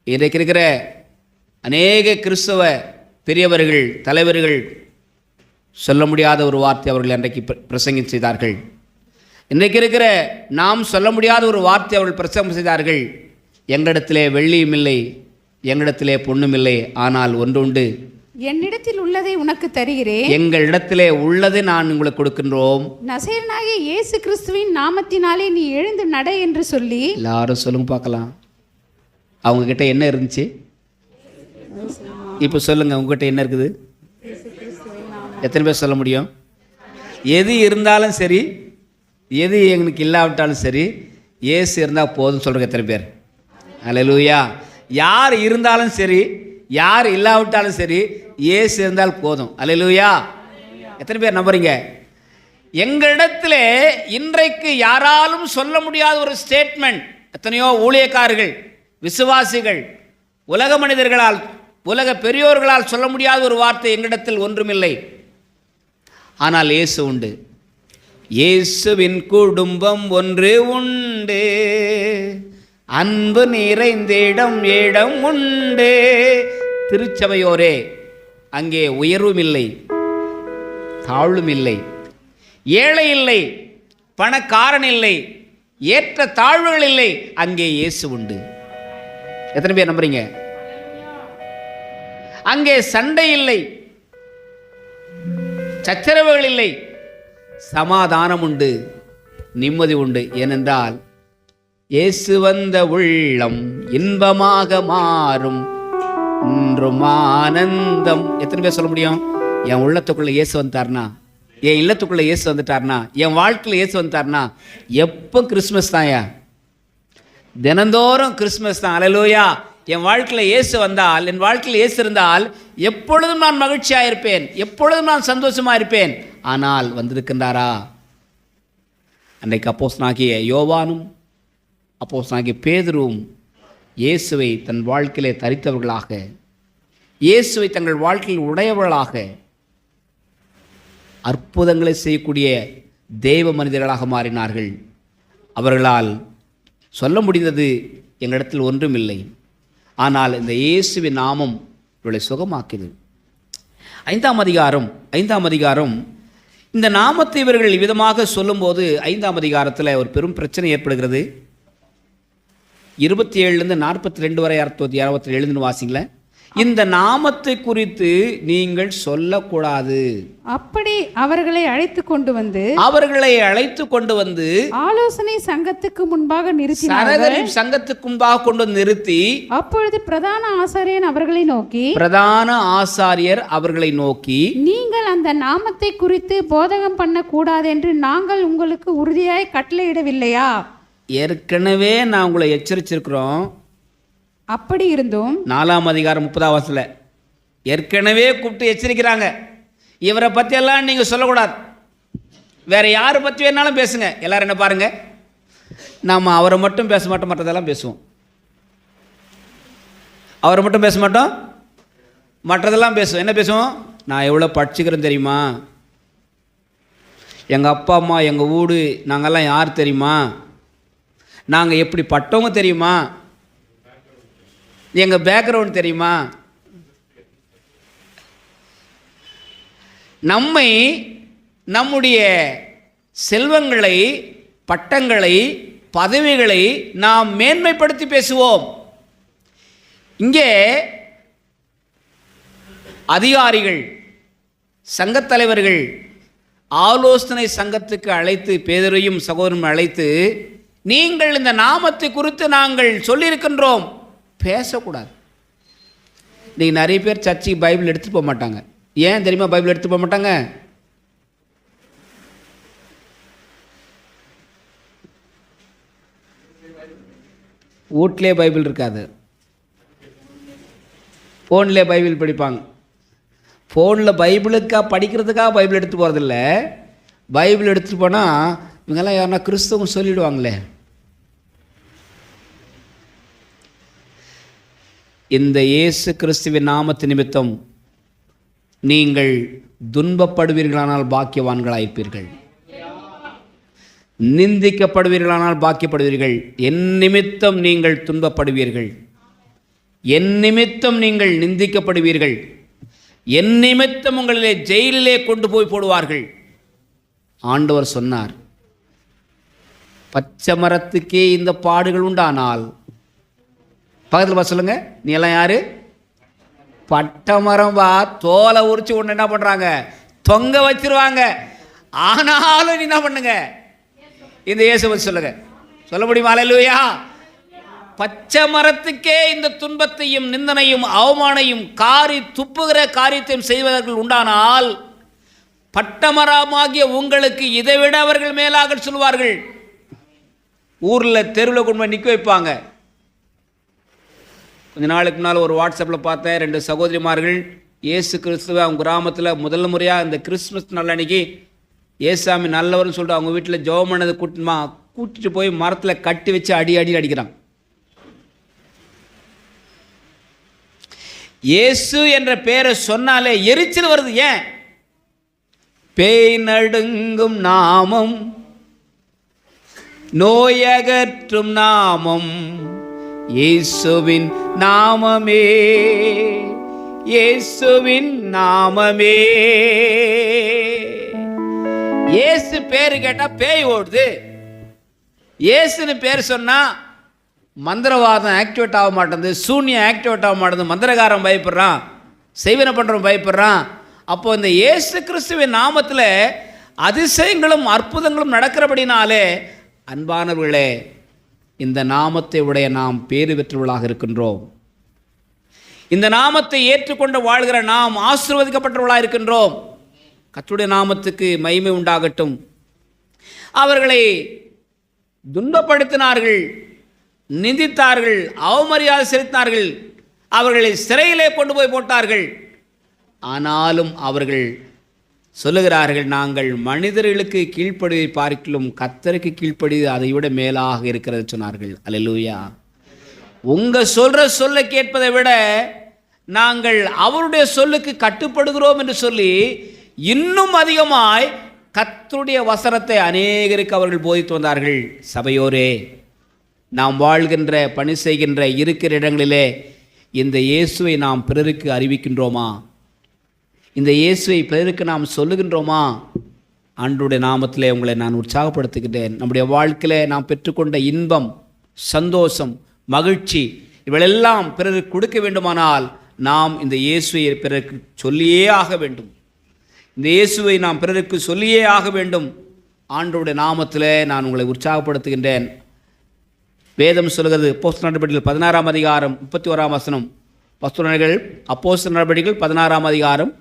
இன்றைக்கு இருக்கிற அநேக கிறிஸ்தவ பெரியவர்கள், தலைவர்கள் சொல்ல முடியாத ஒரு வார்த்தை அவர்கள் அன்றைக்கு பிரசங்கம் செய்தார்கள். இன்றைக்கு இருக்கிற நாம் சொல்ல முடியாத ஒரு வார்த்தை அவர்கள் பிரசங்கம் செய்தார்கள். எங்களிடத்திலே வெள்ளியும் இல்லை, எங்களிடத்திலே பொண்ணும் இல்லை, ஆனால் ஒன்று உண்டு, என்னிடத்தில் உள்ளதை உனக்கு தருகிறேன். எங்களிடத்திலே உள்ளதை நான் உங்களுக்கு கொடுக்கின்றோம். நசரேயனாகிய இயேசு கிறிஸ்துவின் நாமத்தினாலே நீ எழுந்து நட என்று சொல்லி. எல்லாரும் சொல்லுங்க பார்க்கலாம். அவங்க கிட்ட என்ன இருந்துச்சு? இப்போ சொல்லுங்க, உங்ககிட்ட என்ன இருக்குது? எத்தனை பேர் சொல்ல முடியும்? எது இருந்தாலும் சரி, எது எங்களுக்கு இல்லாவிட்டாலும் சரி, இயேசு இருந்தால் போதும் சொல்கிறேன். எத்தனை பேர்? அல்லேலூயா. யார் இருந்தாலும் சரி, யார் இல்லாவிட்டாலும் சரி, இயேசு இருந்தால் போதும். அல்லேலூயா. எத்தனை பேர் நம்புறீங்க? எங்களிடத்தில் இன்றைக்கு யாராலும் சொல்ல முடியாத ஒரு ஸ்டேட்மெண்ட், எத்தனையோ ஊழியக்காரர்கள், விசுவாசிகள், உலக மனிதர்களால், உலக பெரியோர்களால் சொல்ல முடியாத ஒரு வார்த்தை எங்களிடத்தில் ஒன்றுமில்லை. ஆனால் இயேசு உண்டு. இயேசுவின் குடும்பம் ஒன்று உண்டு, அன்பு நிறைந்திடம் இடம் உண்டு. திருச்சபையோரே, அங்கே உயர்வும் இல்லை, தாழ்வும் இல்லை, ஏழை இல்லை, பணக்காரன் இல்லை, ஏற்ற தாழ்வுகள் இல்லை. அங்கே இயேசு உண்டு. எத்தனை பேர் நம்புறீங்க? அங்கே சண்டை இல்லை, சச்சரவுகள் இல்லை, சமாதானம் உண்டு, நிம்மதி உண்டு. ஏனென்றால் இயேசு வந்த உள்ளம் இன்பமாக மாறும், இன்றும் ஆனந்தம். எத்தனை பேர் சொல்ல முடியும்? என் உள்ளத்துக்குள்ள இயேசு வந்துட்டார்னா, என் இல்லத்துக்குள்ள இயேசு வந்துட்டார்னா, என் வாழ்க்கையில் இயேசு வந்துட்டார்னா, எப்போ கிறிஸ்மஸ் தான்யா, தினந்தோறும் கிறிஸ்மஸ் தான். அல்லேலூயா. என் வாழ்க்கையில் இயேசு வந்தால், என் வாழ்க்கையில் இயேசு இருந்தால் எப்பொழுதும் நான் மகிழ்ச்சியாக இருப்பேன், எப்பொழுதும் நான் சந்தோஷமாக இருப்பேன். ஆனால் வந்திருக்கின்றாரா? அன்றைக்கு அப்போஸ்தலனாகிய யோவானும் அப்போஸ்தலனாகிய பேதுருவும் இயேசுவை தன் வாழ்க்கையிலே தரித்தவர்களாக, இயேசுவை தங்கள் வாழ்க்கையில் உடையவர்களாக, அற்புதங்களை செய்யக்கூடிய தெய்வ மனிதர்களாக மாறினார்கள். அவர்களால் சொல்ல முடிந்தது எங்களிடத்தில் ஒன்றும் இல்லை, ஆனால் இந்த இயேசுவின் நாமம் இவளை சுகமாக்குது. 5ஆம் அதிகாரம் இந்த நாமத்தை இவர்கள் விதமாக சொல்லும்போது 5ஆம் அதிகாரத்தில் ஒரு பெரும் பிரச்சனை ஏற்படுகிறது. 27 42 வரை 67 வாசிங்களேன். இந்த நாமத்தை குறித்து நீங்கள் சொல்லக்கூடாது. அப்படி அவர்களை அழைத்து கொண்டு வந்து ஆலோசனை சங்கத்துக்கு முன்பாக சங்கத்துக்கு முன்பாக கொண்டு வந்து நிறுத்தி, அப்பொழுது பிரதான ஆசாரியர் அவர்களை நோக்கி, நீங்கள் அந்த நாமத்தை குறித்து போதகம் பண்ண கூடாது என்று நாங்கள் உங்களுக்கு உறுதியாய் கட்டளையிடவில்லையா? ஏற்கனவே நான் உங்களை எச்சரிச்சிருக்கிறோம். அப்படி இருந்தும் 4ஆம் அதிகாரம் 30ஆம் வசனத்துல ஏற்கனவே கூப்பிட்டு எச்சரிக்கிறாங்க, இவரை பற்றி எல்லாம் நீங்கள் சொல்லக்கூடாது, வேற யாரை பற்றி வேணாலும் பேசுங்க. எல்லாரும் என்ன பாருங்க, நாம் அவரை மட்டும் பேச மாட்டோம், மற்றதெல்லாம் பேசுவோம். அவரை மட்டும் பேச மாட்டோம், மற்றதெல்லாம் பேசுவோம். என்ன பேசுவோம்? நான் எவ்வளோ படிச்சுக்கிறேன் தெரியுமா, எங்கள் அப்பா அம்மா, எங்கள் வீடு, நாங்கள்லாம் யார் தெரியுமா, நாங்கள் எப்படி பட்டவங்க தெரியுமா, எங்கள் பேக்ரவுண்ட் தெரியுமா. நம்மை, நம்முடைய செல்வங்களை, பட்டங்களை, பதவிகளை நாம் மேன்மைப்படுத்தி பேசுவோம். இங்கே அதிகாரிகள், சங்கத்தலைவர்கள் ஆலோசனை சங்கத்துக்கு அழைத்து, பேதுருவையும் சகோதரனும் அழைத்து, நீங்கள் இந்த நாமத்தை குறித்து நாங்கள் சொல்லியிருக்கின்றோம், பேசக்கூடாது. நீங்கள் நிறைய பேர் சர்ச்சுக்கு பைபிள் எடுத்துகிட்டு போக மாட்டாங்க. ஏன் தெரியுமா பைபிள் எடுத்துகிட்டு போக மாட்டாங்க? வீட்டிலே பைபிள் இருக்காது, ஃபோன்லேயே பைபிள் படிப்பாங்க. ஃபோனில் படிக்கிறதுக்காக பைபிள் எடுத்துகிட்டு போகிறதில்ல. பைபிள் எடுத்துகிட்டு போனால் இவங்கெல்லாம் யாருன்னா கிறிஸ்தவம் சொல்லிவிடுவாங்களே. இந்த இயேசு கிறிஸ்துவின் நாமத்து நிமித்தம் நீங்கள் துன்பப்படுவீர்களானால் பாக்கியவான்களாயிருப்பீர்கள், நிந்திக்கப்படுவீர்களானால் பாக்கியப்படுவீர்கள். என் நிமித்தம் நீங்கள் துன்பப்படுவீர்கள், என் நிமித்தம் நீங்கள் நிந்திக்கப்படுவீர்கள், என் நிமித்தம் உங்களிலே ஜெயிலிலே கொண்டு போய் போடுவார்கள். ஆண்டவர் சொன்னார், பச்சை மரத்துக்கே இந்த பாடுகள் உண்டானால், பக்கத்தில் சொல்லுங்க, நீ எல்லாம் யாரு? பட்டை மரம் வா, தோலை உரிச்சு ஒன்று என்ன பண்ணுறாங்க, தொங்க வச்சிருவாங்க. ஆனாலும் நீ என்ன பண்ணுங்க, இந்த இயேசுவை சொல்லுங்க, சொல்ல முடியுமா? அல்லேலூயா. பச்சை மரத்துக்கே இந்த துன்பத்தையும் நிந்தனையும் அவமானையும் காரி துப்புகிற காரியத்தையும் செய்வதற்கு உண்டானால், பட்டமரமாகிய உங்களுக்கு இதைவிட அவர்கள் மேலாக சொல்வார்கள். ஊரில் தெருவில் கொண்டு போய் நிற்க வைப்பாங்க. கொஞ்ச நாளுக்கு முன்னால் ஒரு வாட்ஸ்அப்பில் பார்த்தேன், 2 சகோதரிமார்கள் இயேசு கிறிஸ்துவை அவங்க கிராமத்தில் முதல் முறையாக இந்த கிறிஸ்மஸ் நாள் அன்னைக்கு ஏசாமி நல்லவர்னு சொல்லிட்டு அவங்க வீட்டில் ஜெபம் பண்ணது கூட்டிட்டு போய் மரத்தில் கட்டி வச்சு அடி அடிக்கிறாங்க. இயேசு என்ற பெயரை சொன்னாலே எரிச்சல் வருது. ஏன்? பேய் நடுங்கும் நாமம், நோயகற்றும் நாமம், இயேசுவின் நாமமே, இயேசுவின் நாமமே. இயேசு பேரு கேட்டா பேய் ஓடுது. இயேசுன்னு பேர் சொன்னா மந்திரவாதம் ஆக்டிவேட் ஆக மாட்டேங்குது, சூன்யம் ஆக்டிவேட் ஆக மாட்டேங்குது, மந்திரகாரன் பயப்படுறான், செய்வன பண்றவன் பயப்படுறான். அப்போ இந்த இயேசு கிறிஸ்துவின் நாமத்தில் அதிசயங்களும் அற்புதங்களும் நடக்கிறபடினாலே அன்பானவர்களே, இந்த நாமத்தை உடைய நாம் பேறு பெற்றவர்களாக இருக்கின்றோம். இந்த நாமத்தை ஏற்றுக்கொண்டு வாழ்கிற நாம் ஆசீர்வதிக்கப்பட்டவர்களாக இருக்கின்றோம். கர்த்தருடைய நாமத்துக்கு மகிமை உண்டாகட்டும். அவர்களை துன்பப்படுத்தினார்கள், நிந்தித்தார்கள், அவமரியாதை செலுத்தினார்கள், அவர்களை சிறையிலே கொண்டு போய் போட்டார்கள். ஆனாலும் அவர்கள் சொல்லுகிறார்கள், நாங்கள் மனிதர்களுக்கு கீழ்ப்படுவதை பார்க்கிலும் கர்த்தருக்கு கீழ்ப்படிவது அதை விட மேலாக இருக்கிறது சொன்னார்கள். அல்லேலூயா. உங்க சொல்ல கேட்பதை விட நாங்கள் அவருடைய சொல்லுக்கு கட்டுப்படுகிறோம் என்று சொல்லி இன்னும் அதிகமாய் கர்த்தருடைய வசனத்தை அநேகருக்கு அவர்கள் போதித்து வந்தார்கள். சபையோரே, நாம் வாழ்கின்ற, பணி செய்கின்ற, இருக்கிற இடங்களிலே இந்த இயேசுவை நாம் பிறருக்கு அறிவிக்கின்றோமா? இந்த இயேசுவை பிறருக்கு நாம் சொல்லுகின்றோமா? ஆண்டவருடைய நாமத்திலே உங்களை நான் உற்சாகப்படுத்துகின்றேன். நம்முடைய வாழ்க்கையிலே நாம் பெற்றுக்கொண்ட இன்பம், சந்தோஷம், மகிழ்ச்சி இவளெல்லாம் பிறருக்கு கொடுக்க வேண்டுமானால் நாம் இந்த இயேசுவை பிறருக்கு சொல்லியே ஆக வேண்டும். இந்த இயேசுவை நாம் பிறருக்கு சொல்லியே ஆக வேண்டும். ஆண்டவருடைய நாமத்திலே நான் உங்களை உற்சாகப்படுத்துகின்றேன். வேதம் சொல்கிறது, அப்போஸ்தலர் நடபடிகள் 16ஆம் அதிகாரம் 31ஆம் வசனம். அப்போஸ்தலர் நடபடிகள் 16ஆம் அதிகாரம்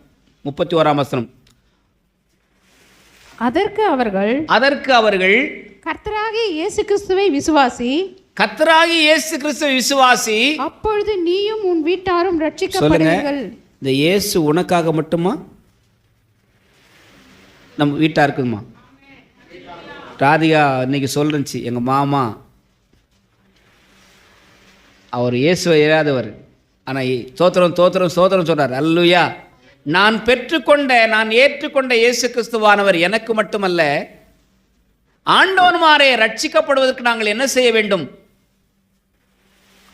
31ஆம் வசனம். அதற்கு அவர்கள் கர்த்தராகிய இயேசு கிறிஸ்துவை விசுவாசி, கர்த்தராகிய இயேசு கிறிஸ்துவை விசுவாசி, அப்பொழுது நீயும் உன் வீட்டாரும் ரட்சிக்கப்படுவீர்கள். இந்த இயேசு உனக்காக மட்டுமா? நம்ம வீட்டாக இருக்குதுமா? ராதிகா இன்னைக்கு சொல்லுச்சு, எங்கள் மாமா அவர் இயேசுவை எழாதவர், ஆனால் தோத்திரம் சொல்கிறார். அல்லேலூயா. நான் ஏற்றுக்கொண்ட இயேசு கிறிஸ்துவானவர் எனக்கு மட்டுமல்ல, ஆண்டவன்மாரே ரட்சிக்கப்படுவதற்கு நாங்கள் என்ன செய்ய வேண்டும்?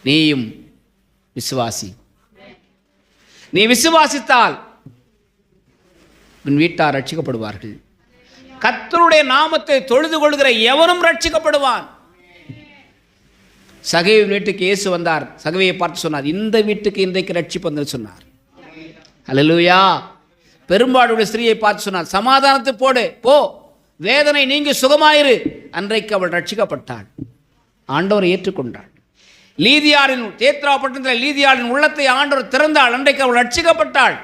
நீயும் விசுவாசி. நீ விசுவாசித்தால் உன் வீட்டார் ரட்சிக்கப்படுவார்கள். கர்த்தருடைய நாமத்தை தொழுது கொள்கிற எவனும் ரட்சிக்கப்படுவான். சகேவின் வீட்டுக்கு இயேசு வந்தார். சகேவியை பார்த்து சொன்னார், இந்த வீட்டுக்கு இன்றைக்கு ரட்சிப்பு வந்து சொன்னார். அல்லேலூயா. பெரும்பாடுடைய ஸ்திரீயை பார்த்து சொன்னார், சமாதானத்தை போடு, போ, வேதனை நீங்கி சுகமாயிரு. அன்றைக்கு அவள் ரட்சிக்கப்பட்டாள். ஆண்டவர் ஏற்றுக்கொண்டாள். தேத்ரா பட்டணத்தில் லீதியாரின் உள்ளத்தை ஆண்டவர் திறந்தாள். அன்றைக்கு அவள் ரட்சிக்கப்பட்டாள்.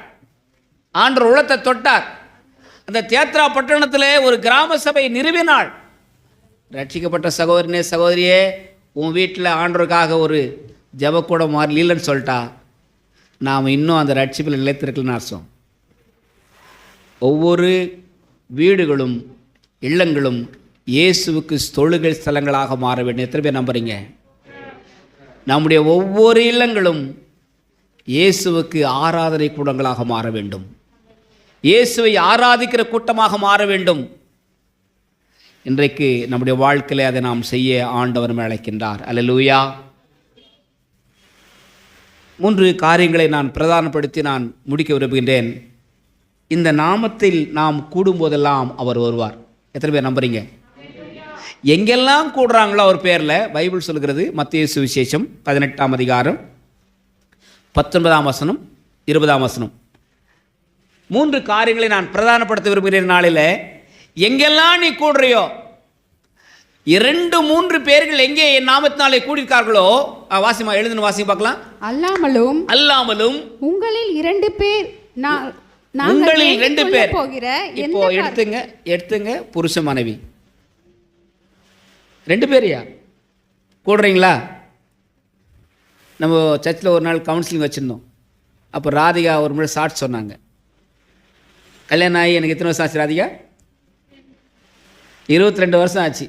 ஆண்டவர் உள்ளத்தை தொட்டார். அந்த தேத்ரா பட்டணத்திலே ஒரு கிராம சபை நிறுவினாள். ரட்சிக்கப்பட்ட சகோதரனே, சகோதரியே, உன் வீட்டில் ஆண்டவருக்காக ஒரு ஜெபக்கூடம் இல்லைன்னு சொல்லிட்டா நாம் இன்னும் அந்த ரட்சிப்பில் நிலைத்திருக்கலன்னு அர்த்தம். ஒவ்வொரு வீடுகளும் இல்லங்களும் இயேசுவுக்கு தொழுகை ஸ்தலங்களாக மாற வேண்டும். எத்தனை பேர் நம்புறீங்க? நம்முடைய ஒவ்வொரு இல்லங்களும் இயேசுவுக்கு ஆராதனை கூடங்களாக மாற வேண்டும். இயேசுவை ஆராதிக்கிற கூட்டமாக மாற வேண்டும். இன்றைக்கு நம்முடைய வாழ்க்கையிலே அதை நாம் செய்ய ஆண்டவர் அழைக்கின்றார். அல்லேலூயா. 3 காரியங்களை நான் பிரதானப்படுத்தி நான் முடிக்க விரும்புகின்றேன். இந்த நாமத்தில் நாம் கூடும்போதெல்லாம் அவர் வருவார். எத்தனை பேர் நம்புறீங்க? எங்கெல்லாம் கூடுறாங்களோ அவர் பேரில் பைபிள் சொல்கிறது. மத்தேயு சுவிசேஷம் 18ஆம் அதிகாரம் 19ஆம் வசனம் 20ஆம் வசனம். 3 காரியங்களை நான் பிரதானப்படுத்த விரும்புகிறேன். நாளில் எங்கெல்லாம் நீ கூடுறியோ, 2-3 பேர்கள் எங்கே என் நாமத்தினாலே கூடியிருக்கார்களோ, வாசிமா எழுதுன்னு வாசி பார்க்கலாம். அல்லாமலும் உங்களில் 2 பேர் இப்போ எடுத்துங்க புருஷ மனைவி 2 பேரையா கூடுறீங்களா? நம்ம சர்ச்சில் ஒரு நாள் கவுன்சிலிங் வச்சுருந்தோம். அப்போ ராதிகா ஒரு முறை ஷார்ட் சொன்னாங்க. கல்யாணம் ஆகி எனக்கு எத்தனை வருஷம் ஆச்சு ராதிகா? 22 வருஷம் ஆச்சு.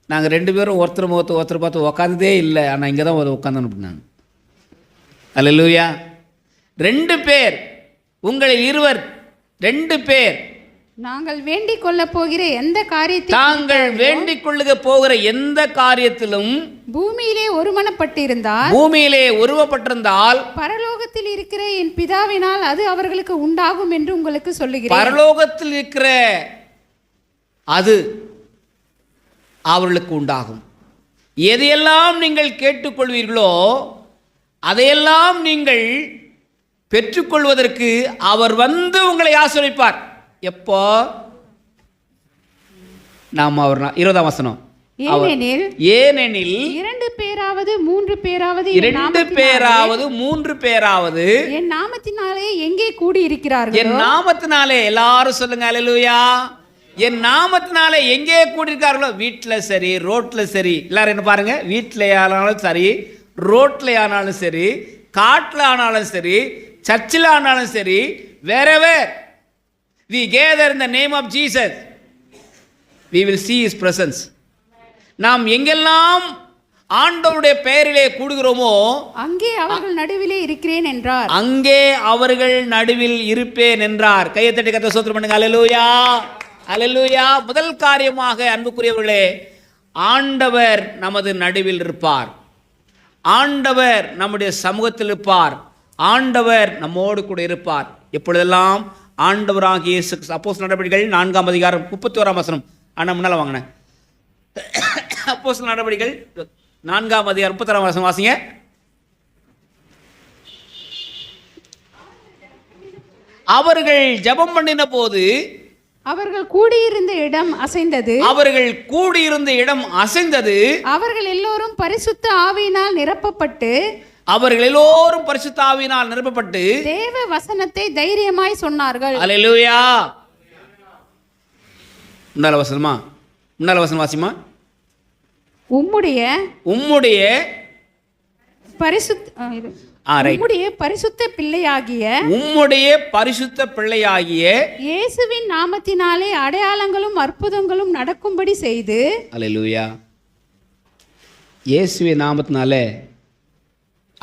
நாங்கள் 2 பேரும் ஒருத்தர் முகத்தை ஒருத்தர் பார்த்து உக்காந்ததே இல்லை. ஆனால் இங்கே தான் உட்காந்தோன்னு அப்படின்னாங்க. அல்லேலூயா. 2 பேர், உங்களில் 2 பேர் நாங்கள் வேண்டிக் கொள்ள போகிற எந்த காரியத்தையும் தாங்கள் வேண்டிக் கொள்ளுக போகிற எந்த காரியத்திலும் பூமியிலே ஒருமனப்பட்டிருந்தால் பூமியிலே உருவப்பட்டிருந்தால் பரலோகத்தில் இருக்கிற என் பிதாவினால் அது அவர்களுக்கு உண்டாகும் என்று உங்களுக்கு சொல்லுகிறேன். பரலோகத்தில் இருக்கிற அது அவர்களுக்கு உண்டாகும். எதையெல்லாம் நீங்கள் கேட்டுக்கொள்வீர்களோ அதையெல்லாம் நீங்கள் பெற்றுக்கொள்வதற்கு அவர் வந்து உங்களை ஆசீர்வதிப்பார். எப்போ? நாம் அவர் 20ஆம் வசனம். ஏனெனில் 2 பேராவது 3 பேராவது 2 பேராவது 3 பேராவது என் நாமத்தினாலே எங்கே கூடி இருக்கிறார்கள், என் நாமத்தினாலே, எல்லாரும் சொல்லுங்க அல்லேலூயா, என் நாமத்தினாலே எங்கே கூடியிருக்கார்களோ, வீட்டில் சரி ரோட்டில் சரி, எல்லாரும் என்ன பாருங்க, வீட்டில் ஆனாலும் சரி ரோட்டில் ஆனாலும் சரி காட்டில் ஆனாலும் சரி சர்ச்சில் ஆனாலும் சரி, wherever we gather in the name of Jesus, we will see his presence. நாம் எங்கெல்லாம் ஆண்டவருடைய பெயரிலே கூடுகிறோமோ அங்கே அவர்கள் நடுவிலே இருக்கிறேன் என்றார். அங்கே அவர்கள் நடுவில் இருப்பேன் என்றார். கையை தட்டி கர்த்தரை ஸ்தோத்திரம் பண்ணுங்க. அல்லேலூயா, அல்லேலூயா. முதல் காரியமாக அன்புக்குரியவர்களே, ஆண்டவர் நமது நடுவில் இருப்பார். ஆண்டவர் நம்முடைய சமூகத்தில் இருப்பார். ஆண்டவர் நம்மோடு கூட இருப்பார். எப்பொழுதெல்லாம் ஆண்டவராகிய இயேசு, அப்போஸ்தலர் நடவடிக்கைகள் 4ஆம் அதிகாரம் 31ஆம் வசனம். ஆனால் முன்னால் வாங்கினேன். அப்போஸ்தலர் நடவடிக்கைகள் 4ஆம் அதிகாரம் 31ஆம் வசனம் வாசிங்க. அவர்கள் ஜெபம் பண்ணின போது அவர்கள் கூடியிருந்த இடம் அசைந்தது. அவர்கள் கூடியிருந்த இடம் அசைந்தது. அவர்கள் எல்லோரும் பரிசுத்த ஆவியினால் நிரப்பப்பட்டு அவர்கள் எல்லோரும் பரிசுத்த ஆவியினால் நிரப்பப்பட்டு தேவ வசனத்தை தைரியமாய் சொன்னார்கள். அல்லேலூயா. முன்னால வசனமா, முன்னால வசனம் வாசிமா. உம்முடைய பரிசுத்த பிள்ளையாகிய இயேசுவின் நாமத்தினாலே அடையாளங்களும் அற்புதங்களும் நடக்கும்படி செய்து. அல்லேலூயா. இயேசுவின் நாமத்தினாலே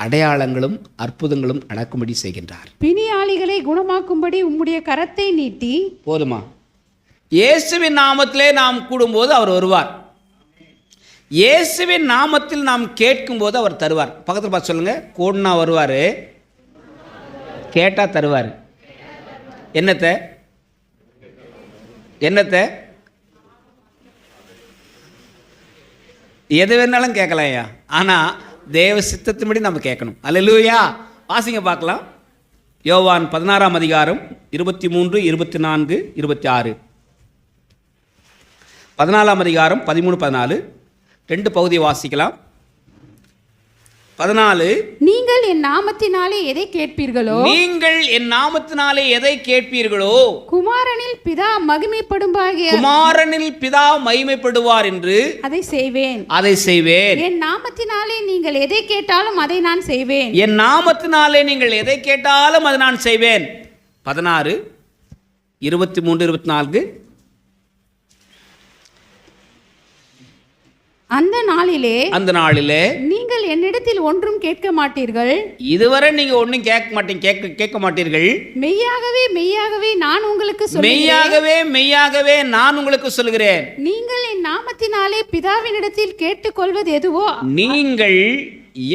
அடையாளங்களும் அற்புதங்களும் நடக்கும்படி செய்கின்றார். பிணியாளிகளை குணமாக்கும்படி உம்முடைய கரத்தை நீட்டி. போதுமா? இயேசுவின் நாமத்திலே நாம் கூடும்போது அவர் வருவார். இயேசுவின் நாமத்தில் நாம் கேட்கும்போது அவர் தருவார். பக்கத்தில் பார்த்து சொல்லுங்க, கூடுனா வருவார், கேட்டால் தருவார். என்னத்தை? எது வேணாலும் கேட்கலாம் ஐயா, ஆனால் தேவ சித்தத்தின்படி நம்ம கேட்கணும். அல்லேலூயா. வாசிங்க பார்க்கலாம். யோவான் 16ஆம் அதிகாரம் 23, 24, 26. 14ஆம் அதிகாரம் 13, 14 2 பகுதியை வாசிக்கலாம். 14. நீங்கள் என் நாமத்தினாலே எதை கேட்பீர்களோ, நீங்கள் என் நாமத்தினாலே எதை கேட்பீர்களோ, குமாரனில் பிதா மகிமைப்படுவார் என்று அதை செய்வேன். என் நாமத்தினாலே நீங்கள் எதை கேட்டாலும் அதை நான் செய்வேன். என் நாமத்தினாலே நீங்கள் எதை கேட்டாலும் அதை நான் செய்வேன். 16, 23, 24. அந்த நாளிலே நீங்கள் என்னிடத்தில் ஒன்றும் கேட்க மாட்டீர்கள். இதுவரை நீங்க ஒன்றும் கேட்க மாட்டீர்கள். மெய்யாகவே நான் உங்களுக்கு சொல்கிறேன். நீங்கள் என் நாமத்தினாலே பிதாவினிடத்தில் கேட்டுக்கொள்வது எதுவோ, நீங்கள்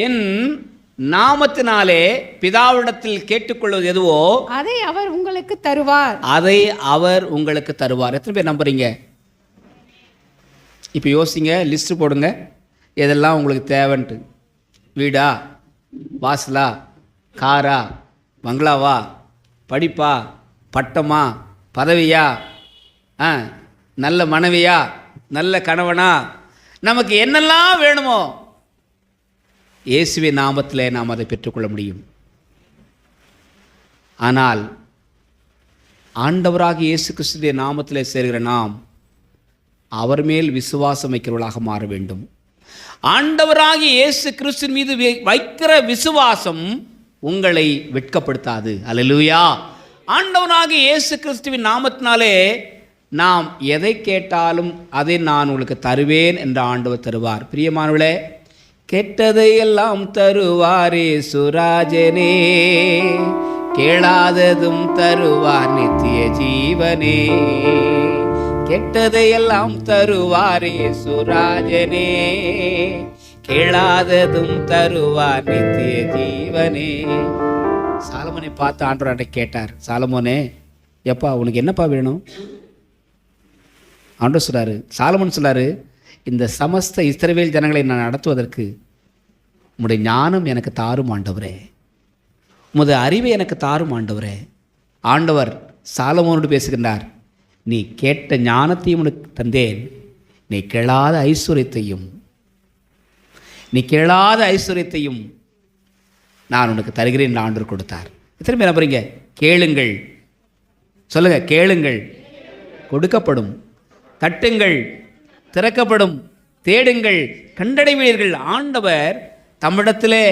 என் நாமத்தினாலே பிதாவிடத்தில் கேட்டுக்கொள்வது எதுவோ அதை அவர் உங்களுக்கு தருவார். எத்தனை பேர் நம்புறீங்க? இப்போ யோசிங்க, லிஸ்ட்டு போடுங்க, எதெல்லாம் உங்களுக்கு தேவைன்ட்டு. வீடா, வாசலா, காரா, பங்களாவா, படிப்பா, பட்டமா, பதவியா, நல்ல மனைவியா, நல்ல கணவனா, நமக்கு என்னெல்லாம் வேணுமோ இயேசுவின் நாமத்திலே நாம் அதை பெற்றுக்கொள்ள முடியும். ஆனால் ஆண்டவராகிய இயேசு கிறிஸ்துவின் நாமத்திலே சேர்கிற நாம் அவர் மேல் விசுவாசம் வைக்கிறவர்களாக மாற வேண்டும். ஆண்டவராகிய இயேசு கிறிஸ்துவின் மீது வைக்கிற விசுவாசம் உங்களை வெட்கப்படுத்தாது. அல்லேலூயா. ஆண்டவராகிய இயேசு கிறிஸ்துவின் நாமத்தினாலே நாம் எதை கேட்டாலும் அதை நான் உங்களுக்கு தருவேன் என்று ஆண்டவர் தருவார். பிரியமானவர்களே, கெட்டதை எல்லாம் தருவாரே சுராஜனே, கேளாததும் தருவார் நித்திய ஜீவனே. கெட்டதையெல்லாம் தருவாரே சுராஜனே, கேளாததும் தருவார் நித்திய ஜீவனே. சாலமோனை பார்த்து ஆண்டவர்கிட்ட கேட்டார், சாலமோனே எப்பா உனக்கு என்னப்பா வேணும்? ஆண்டவர் சொல்றாரு, சாலமோன் சொல்றாரு, இந்த சமஸ்த இஸ்ரவேல் ஜனங்களை நான் நடத்துவதற்கு உம்முடைய ஞானம் எனக்கு தாரும் ஆண்டவரே, உமது அறிவை எனக்கு தாரும் ஆண்டவரே. ஆண்டவர் சாலமோனோடு பேசுகின்றார், நீ கேட்ட ஞானத்தையும் உனக்கு தந்தேன், நீ கேளாத ஐஸ்வர்யத்தையும் நான் உனக்கு தருகிறேன் என்று ஆண்டவர் கொடுத்தார். எத்தனை பேர் நம்புறீங்க? கேளுங்கள், சொல்லுங்க, கேளுங்கள் கொடுக்கப்படும், தட்டுங்கள் திறக்கப்படும், தேடுங்கள் கண்டடைவீர்கள். ஆண்டவர் தம்மிடத்திலே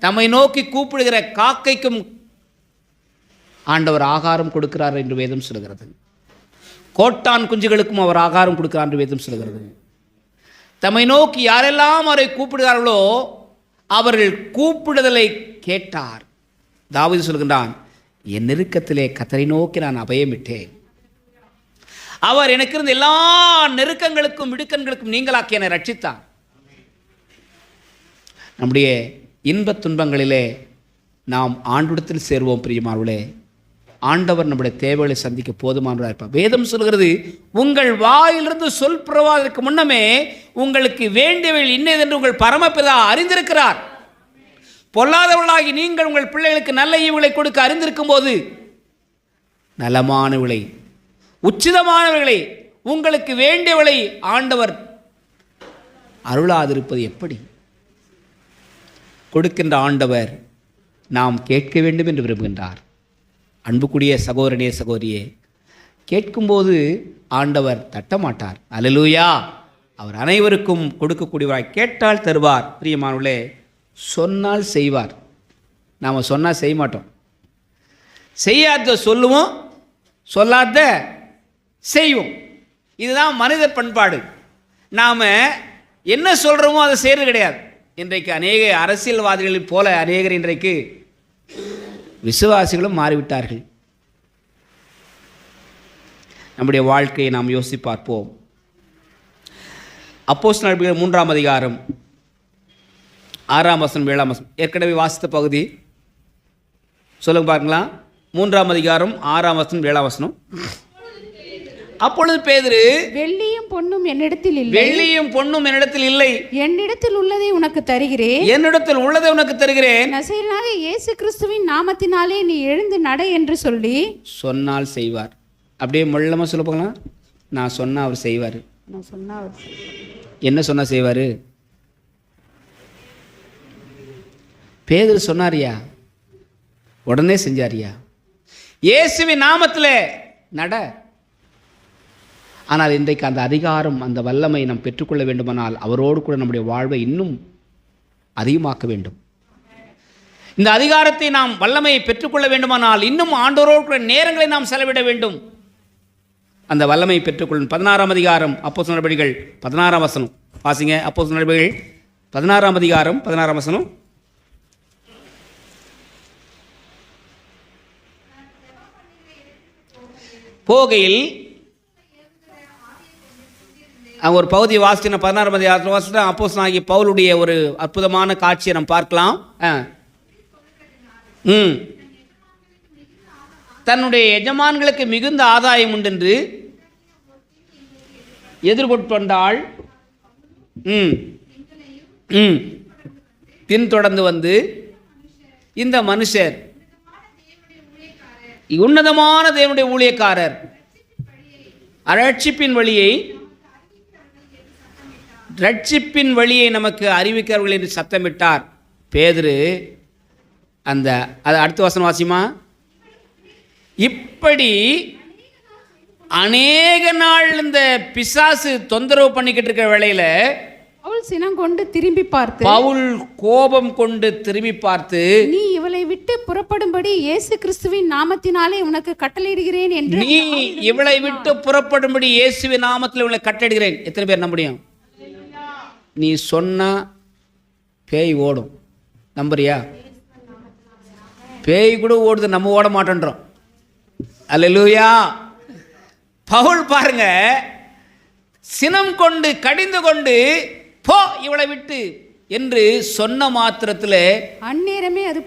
தம்மை நோக்கி கூப்பிடுகிற காக்கைக்கும் ஆண்டவர் ஆகாரம் கொடுக்கிறார் என்று வேதம் சொல்கிறது. கோட்டான் குஞ்சுகளுக்கும் அவர் ஆகாரம் கொடுக்கிறார் என்று வேதம் சொல்கிறது. தம்மை நோக்கி யாரெல்லாம் அவரை கூப்பிடுகிறார்களோ அவர்கள் கூப்பிடுதலை கேட்டார். தாவீது சொல்கின்றான், என் நெருக்கத்திலே கர்த்தரை நோக்கி நான் அபயமிட்டேன், அவர் எனக்கு இருந்த எல்லா நெருக்கங்களுக்கும் இடுக்கண்களுக்கும் நீங்களாக்கி என்னை ரட்சித்தார். நம்முடைய இன்பத் துன்பங்களிலே நாம் ஆண்டவரிடத்தில் சேர்வோம் பிரியமானவர்களே. ஆண்டவர் நம்முடைய தேவைகளை சந்திக்க போதுமானவராக இருப்பார். வேதம் சொல்கிறது, உங்கள் வாயிலிருந்து சொல் புறவாதற்கு முன்னமே உங்களுக்கு வேண்டியவைகள் இன்னதென்று உங்கள் பரமபிதா அறிந்திருக்கிறார். பொல்லாதவர்களாகி நீங்கள் உங்கள் பிள்ளைகளுக்கு நல்ல ஈவுகளை கொடுக்க அறிந்திருக்கும் போது நலமானவளை உச்சிதமானவர்களை உங்களுக்கு வேண்டியவளை ஆண்டவர் அருளாதிருப்பது எப்படி? கொடுக்கின்ற ஆண்டவர் நாம் கேட்க வேண்டும் என்று விரும்புகின்றார். அன்புக்குரிய சகோதரனே சகோதரியே, கேட்கும்போது ஆண்டவர் தட்டமாட்டார். அல்லேலூயா. அவர் அனைவருக்கும் கொடுக்கக்கூடியவராய், கேட்டால் தருவார். பிரியமானவர்களே, சொன்னால் செய்வார். நாம் சொன்னால் செய்ய மாட்டோம். செய்யாத சொல்லுவோம், சொல்லாத செய்வோம். இதுதான் மனித பண்பாடு. நாம் என்ன சொல்கிறோமோ அதை செய்கிறது கிடையாது. இன்றைக்கு அநேக அரசியல்வாதிகளைப் போல அநேகர் இன்றைக்கு விசுவாசிகளும் மாறிவிட்டார்கள். நம்முடைய வாழ்க்கையை நாம் யோசித்து பார்ப்போம். அப்போஸ்தலர் நடபடிகள் 3ஆம் அதிகாரம் 6ஆம் வசனம் 7ஆம் வசனம் ஏற்கனவே வாசித்த பகுதி. சொல்லுங்க பாருங்களா. 3ஆம் அதிகாரம் 6ஆம் வசனம் 7ஆம் வசனம். அப்பொழுது பேதுரு, வெள்ளியும் பொன்னும் என்னிடத்தில் இல்லை, வெள்ளியும் பொன்னும் என்னிடத்தில் இல்லை, என்னிடத்தில் உள்ளதை உனக்கு தருகிறேன், என்னிடத்தில் உள்ளதை உனக்கு தருகிறேன், நசரேயனாகிய இயேசு கிறிஸ்துவின் நாமத்தினாலே நீ எழுந்து நட என்று சொல்லி சொன்னால் செய்வார். அப்படியே முள்ளமாக சொல்ல போகலாம். நான் சொன்னால் அவர் செய்வார். நான் சொன்னா என்ன சொன்னால் செய்வார்? பேதுரு சொன்னாரியா, உடனே செஞ்சாரியா. இயேசுவின் நாமத்தில் நட. ஆனால் இன்றைக்கு அந்த அதிகாரம், அந்த வல்லமை நாம் பெற்றுக்கொள்ள வேண்டுமானால் அவரோடு கூட நம்முடைய வாழ்வை இன்னும் அதிகமாக்க வேண்டும். இந்த அதிகாரத்தை நாம் வல்லமையை பெற்றுக்கொள்ள வேண்டுமானால் இன்னும் ஆண்டவரோடு கூட நேரங்களை நாம் செலவிட வேண்டும். அந்த வல்லமையை பெற்றுக்கொள்ளும். 16ஆம் அதிகாரம் அப்போஸ்தலர் நடபடிகள் 16ஆம் வசனம் வாசிங்க. அப்போஸ்தலர் நடபடிகள் 16ஆம் அதிகாரம் 16ஆம் வசனம். போகையில் அங்கே ஒரு பகுதியை வாசிச்சு 16ஆம் அதிகாரத்தில் வாசிட்டு அப்போஸ்தலனாகிய பவுலுடைய ஒரு அற்புதமான காட்சியை நம்ம பார்க்கலாம். தன்னுடைய எஜமான்களுக்கு மிகுந்த ஆதாயம் உண்டென்று எதிர்கொண்டாள். பின்தொடர்ந்து வந்து இந்த மனுஷர் உன்னதமான தேவனுடைய ஊழியக்காரர் ரட்சிப்பின் வழியை நமக்கு அறிவிக்கிறவர்கள் என்று சத்தமிட்டார். பேதுரு அந்த அடுத்த வசனம் வாசிமா. இப்படி அநேக நாள் இந்த பிசாசு தொந்தரவு பண்ணிக்கிட்டு இருக்கிற வேளையில பவுல் சினம் கொண்டு திரும்பி பார்த்து, பவுல் கோபம் கொண்டு திரும்பி பார்த்து, நீ இவளை விட்டு புறப்படும்படி இயேசு கிறிஸ்துவின் நாமத்தினாலே உனக்கு கட்டளையிடுகிறேன் என்று, நீ இவளை விட்டு புறப்படும்படி இயேசுவின் நாமத்தில் இவளை கட்டளையிடுகிறேன். எத்தனை பேர் நம்ப முடியும்? நீ சொன்னா பேய் ஓடும். நம்புறியா? பேய் கூட ஓடுது, நம்ம ஓட மாட்டேன்றோம். அல்லேலூயா. பவுல் பாருங்க, சினம் கொண்டு கடிந்து கொண்டு போ இவளை விட்டு என்று சொன்ன மாத்திரத்தில் அந்நேரமே அது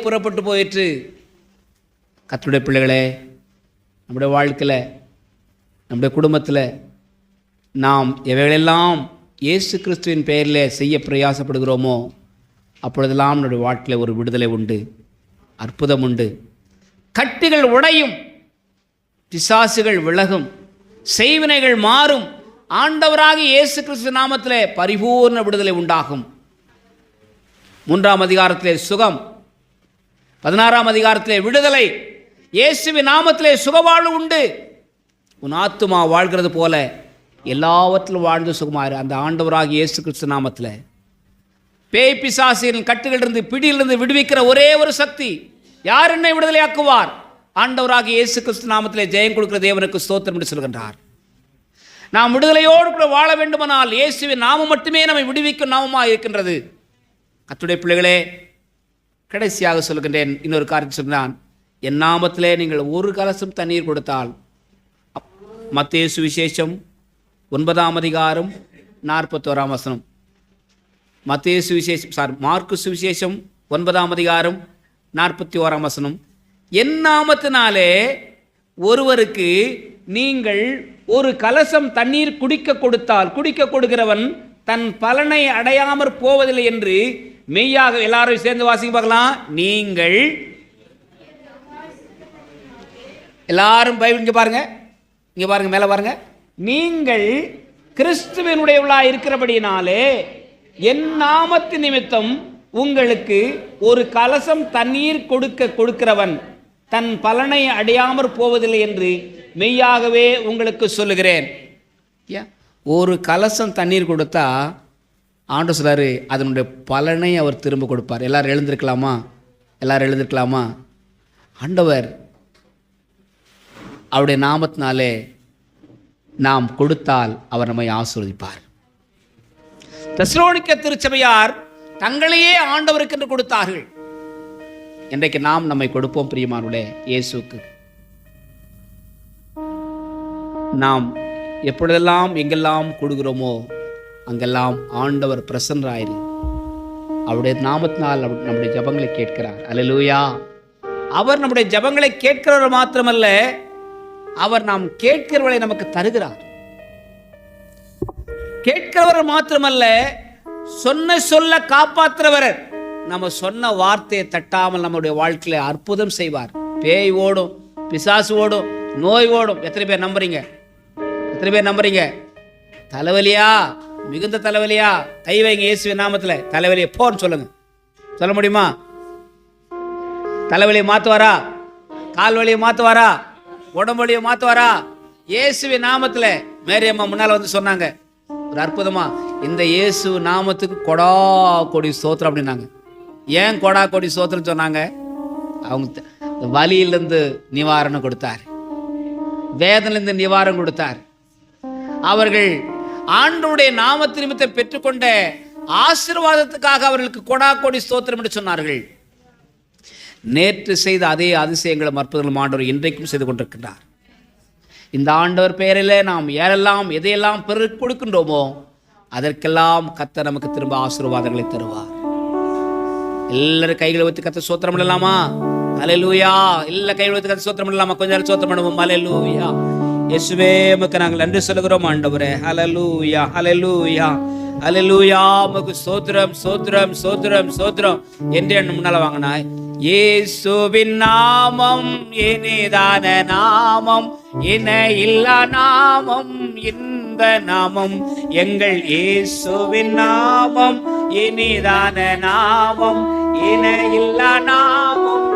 புறப்பட்டு போயிற்று. கர்த்தருடைய பிள்ளைகளே, நம்முடைய வாழ்க்கையில், நம்முடைய குடும்பத்தில் நாம் எவைகளெல்லாம் இயேசு கிறிஸ்துவின் பெயரில் செய்ய பிரயாசப்படுகிறோமோ அப்பொழுதெல்லாம் நம்முடைய வாழ்க்கையில் ஒரு விடுதலை உண்டு, அற்புதம் உண்டு. கட்டுகள் உடையும், பிசாசுகள் விலகும், செய்வினைகள் மாறும். ஆண்டவராகிய இயேசு கிறிஸ்து நாமத்திலே பரிபூர்ண விடுதலை உண்டாகும். 3ஆம் அதிகாரத்திலே சுகம், 16ஆம் அதிகாரத்திலே விடுதலை. இயேசுவின் நாமத்திலே சுகவாழ்வு உண்டு. உன் ஆத்துமா வாழ்கிறது போல எல்லாவற்றிலும் வாழ்ந்து சுகமாறு. அந்த ஆண்டவராகிய இயேசு கிறிஸ்து நாமத்தில் பேய் பிசாசின் கட்டுகளிலிருந்து, பிடியிலிருந்து விடுவிக்கிற ஒரே ஒரு சக்தி. யார் என்னை விடுதலையாக்குவார்? ஆண்டவராகிய இயேசு கிறிஸ்து நாமத்திலே ஜெயம் கொடுக்கிற தேவனுக்கு ஸ்தோத்திரம் என்று சொல்கின்றார். நாம் விடுதலையோடு கூட வாழ வேண்டுமானால் இயேசுவின் நாமம் மட்டுமே நம்மை விடுவிக்கும் நாமமாக இருக்கின்றது. கர்த்தருடைய பிள்ளைகளே, கடைசியாக சொல்கின்றேன், இன்னொரு காரியத்தை சொன்னான். என் நாமத்திலே நீங்கள் ஒரு கலசம் தண்ணீர் கொடுத்தால், மத்தேயு சுவிசேஷம் 9ஆம் அதிகாரம் 41ஆம் வசனம், மத்தேயு சுவிசேஷம் மார்க்கு சுவிசேஷம் 9ஆம் அதிகாரம் 41ஆம் வசனம், என் நாமத்தினாலே ஒருவருக்கு நீங்கள் ஒரு கலசம் தண்ணீர் குடிக்க கொடுக்கிறவன் தன் பலனை அடையாமற் போவதில்லை என்று மெய்யாக. எல்லாரும் சேர்ந்து வாசிங்க பார்க்கலாம். நீங்கள் எல்லாரும் பைபிள் இங்கே பாருங்க, இங்கே பாருங்க, மேலே பாருங்க. நீங்கள் கிறிஸ்துவனுடையவளாக இருக்கிறபடினாலே என் நாமத்து நிமித்தம் உங்களுக்கு ஒரு கலசம் தண்ணீர் கொடுக்கிறவன் தன் பலனை அடையாமற் போவதில்லை என்று மெய்யாகவே உங்களுக்கு சொல்லுகிறேன். ஒரு கலசம் தண்ணீர் கொடுத்தா ஆண்டவர் சொல்றாரு, அதனுடைய பலனை அவர் திரும்ப கொடுப்பார். எல்லாரும் எழுந்திருக்கலாமா? ஆண்டவர் அவருடைய நாமத்தினாலே நாம் கொடுத்தால் அவர் நம்மை ஆசீர்வதிப்பார். தெசலோனிக்க திருச்சபையார் தங்களையே ஆண்டவருக்கு என்று கொடுத்தார்கள். இன்றைக்கு நாம் நம்மை கொடுப்போம் பிரியமானவர்களே. இயேசுக்கு நாம் எப்பொழுதெல்லாம் எங்கெல்லாம் கொடுக்கிறோமோ அங்கெல்லாம் ஆண்டவர் பிரசன்னராயிரு. அவருடைய நாமத்தினால் நம்முடைய ஜபங்களை கேட்கிறார். அல்லேலூயா. அவர் நம்முடைய ஜபங்களை கேட்கிறவர் மாத்திரமல்ல, அவர் நாம் கேட்கிறவர்களை நமக்கு தருகிறார். கேட்கிறவர் மாத்திரமல்ல, சொல்ல காப்பாற்றுறவர். நம்ம சொன்ன வார்த்தையை தட்டாமல் நம்முடைய வாழ்க்கையில அற்புதம் செய்வார். பேய் ஓடும், பிசாசு ஓடும், நோய் ஓடும். எத்தனை பேர் நம்புறீங்க? தலைவலியா, மிகுந்த தலைவலியா? கை வைங்க இயேசுவின் நாமத்துல. தலைவலியை போன்னு சொல்லுங்க. சொல்ல முடியுமா? தலைவலியை மாத்துவாரா? கால் வலியை மாத்துவாரா? உடம்பு வலியை மாத்துவாரா? இயேசுவின் நாமத்துல. மேரியம்மா முன்னால வந்து சொன்னாங்க ஒரு அற்புதமா, இந்த இயேசு நாமத்துக்கு கொடா கொடி ஸ்தோத்திரம் அப்படின்னாங்க. ஏன் கொடா கொடி ஸ்தோத்திரம் சொன்னாங்க? அவங்க வலியிலிருந்து நிவாரணம் கொடுத்தார், வேதனையிலிருந்து நிவாரணம் கொடுத்தார். அவர்கள் ஆண்டவருடைய நாமத்து நிமித்தம் பெற்றுக்கொண்ட ஆசீர்வாதத்துக்காக அவர்களுக்கு கொடா கொடி ஸ்தோத்திரம் என்று சொன்னார்கள். நேற்று செய்த அதே அதிசயங்களும் அற்புதங்களும் ஆண்டவர் இன்றைக்கும் செய்து கொண்டிருக்கின்றார். இந்த ஆண்டவர் பெயரில் நாம் யாரெல்லாம் எதையெல்லாம் பிறருக்கு கொடுக்கின்றோமோ அதற்கெல்லாம் கர்த்தர் நமக்கு திரும்ப ஆசீர்வாதங்களை தருவார். எல்லாரும் கைகளை வைத்து கர்த்தர் ஸ்தோத்திரம் பண்ணலாமா? அல்லேலூயா. எல்லா கைகளை வைத்து கர்த்தர் ஸ்தோத்திரம் பண்ணலாமா? கொஞ்ச நேரம் ஸ்தோத்திரம் பண்ணுவோம். அல்லேலூயா. இயேசுவே உமக்கு நாங்கள் நன்றி சொல்லுகிறோம் ஆண்டவரே. ஹல்லேலூயா, ஹல்லேலூயா, ஹல்லேலூயா. உமக்கு ஸ்தோத்திரம், ஸ்தோத்திரம், ஸ்தோத்திரம், ஸ்தோத்திரம் என்று என் முன்னால வாங்கினாய். இயேசுவின் நாமம் இனிதான நாமம், இணை இல்லா நாமம், இந்த நாமம் எங்கள் இயேசுவின் நாமம், இனிதான நாமம், இணை இல்லா நாமம்.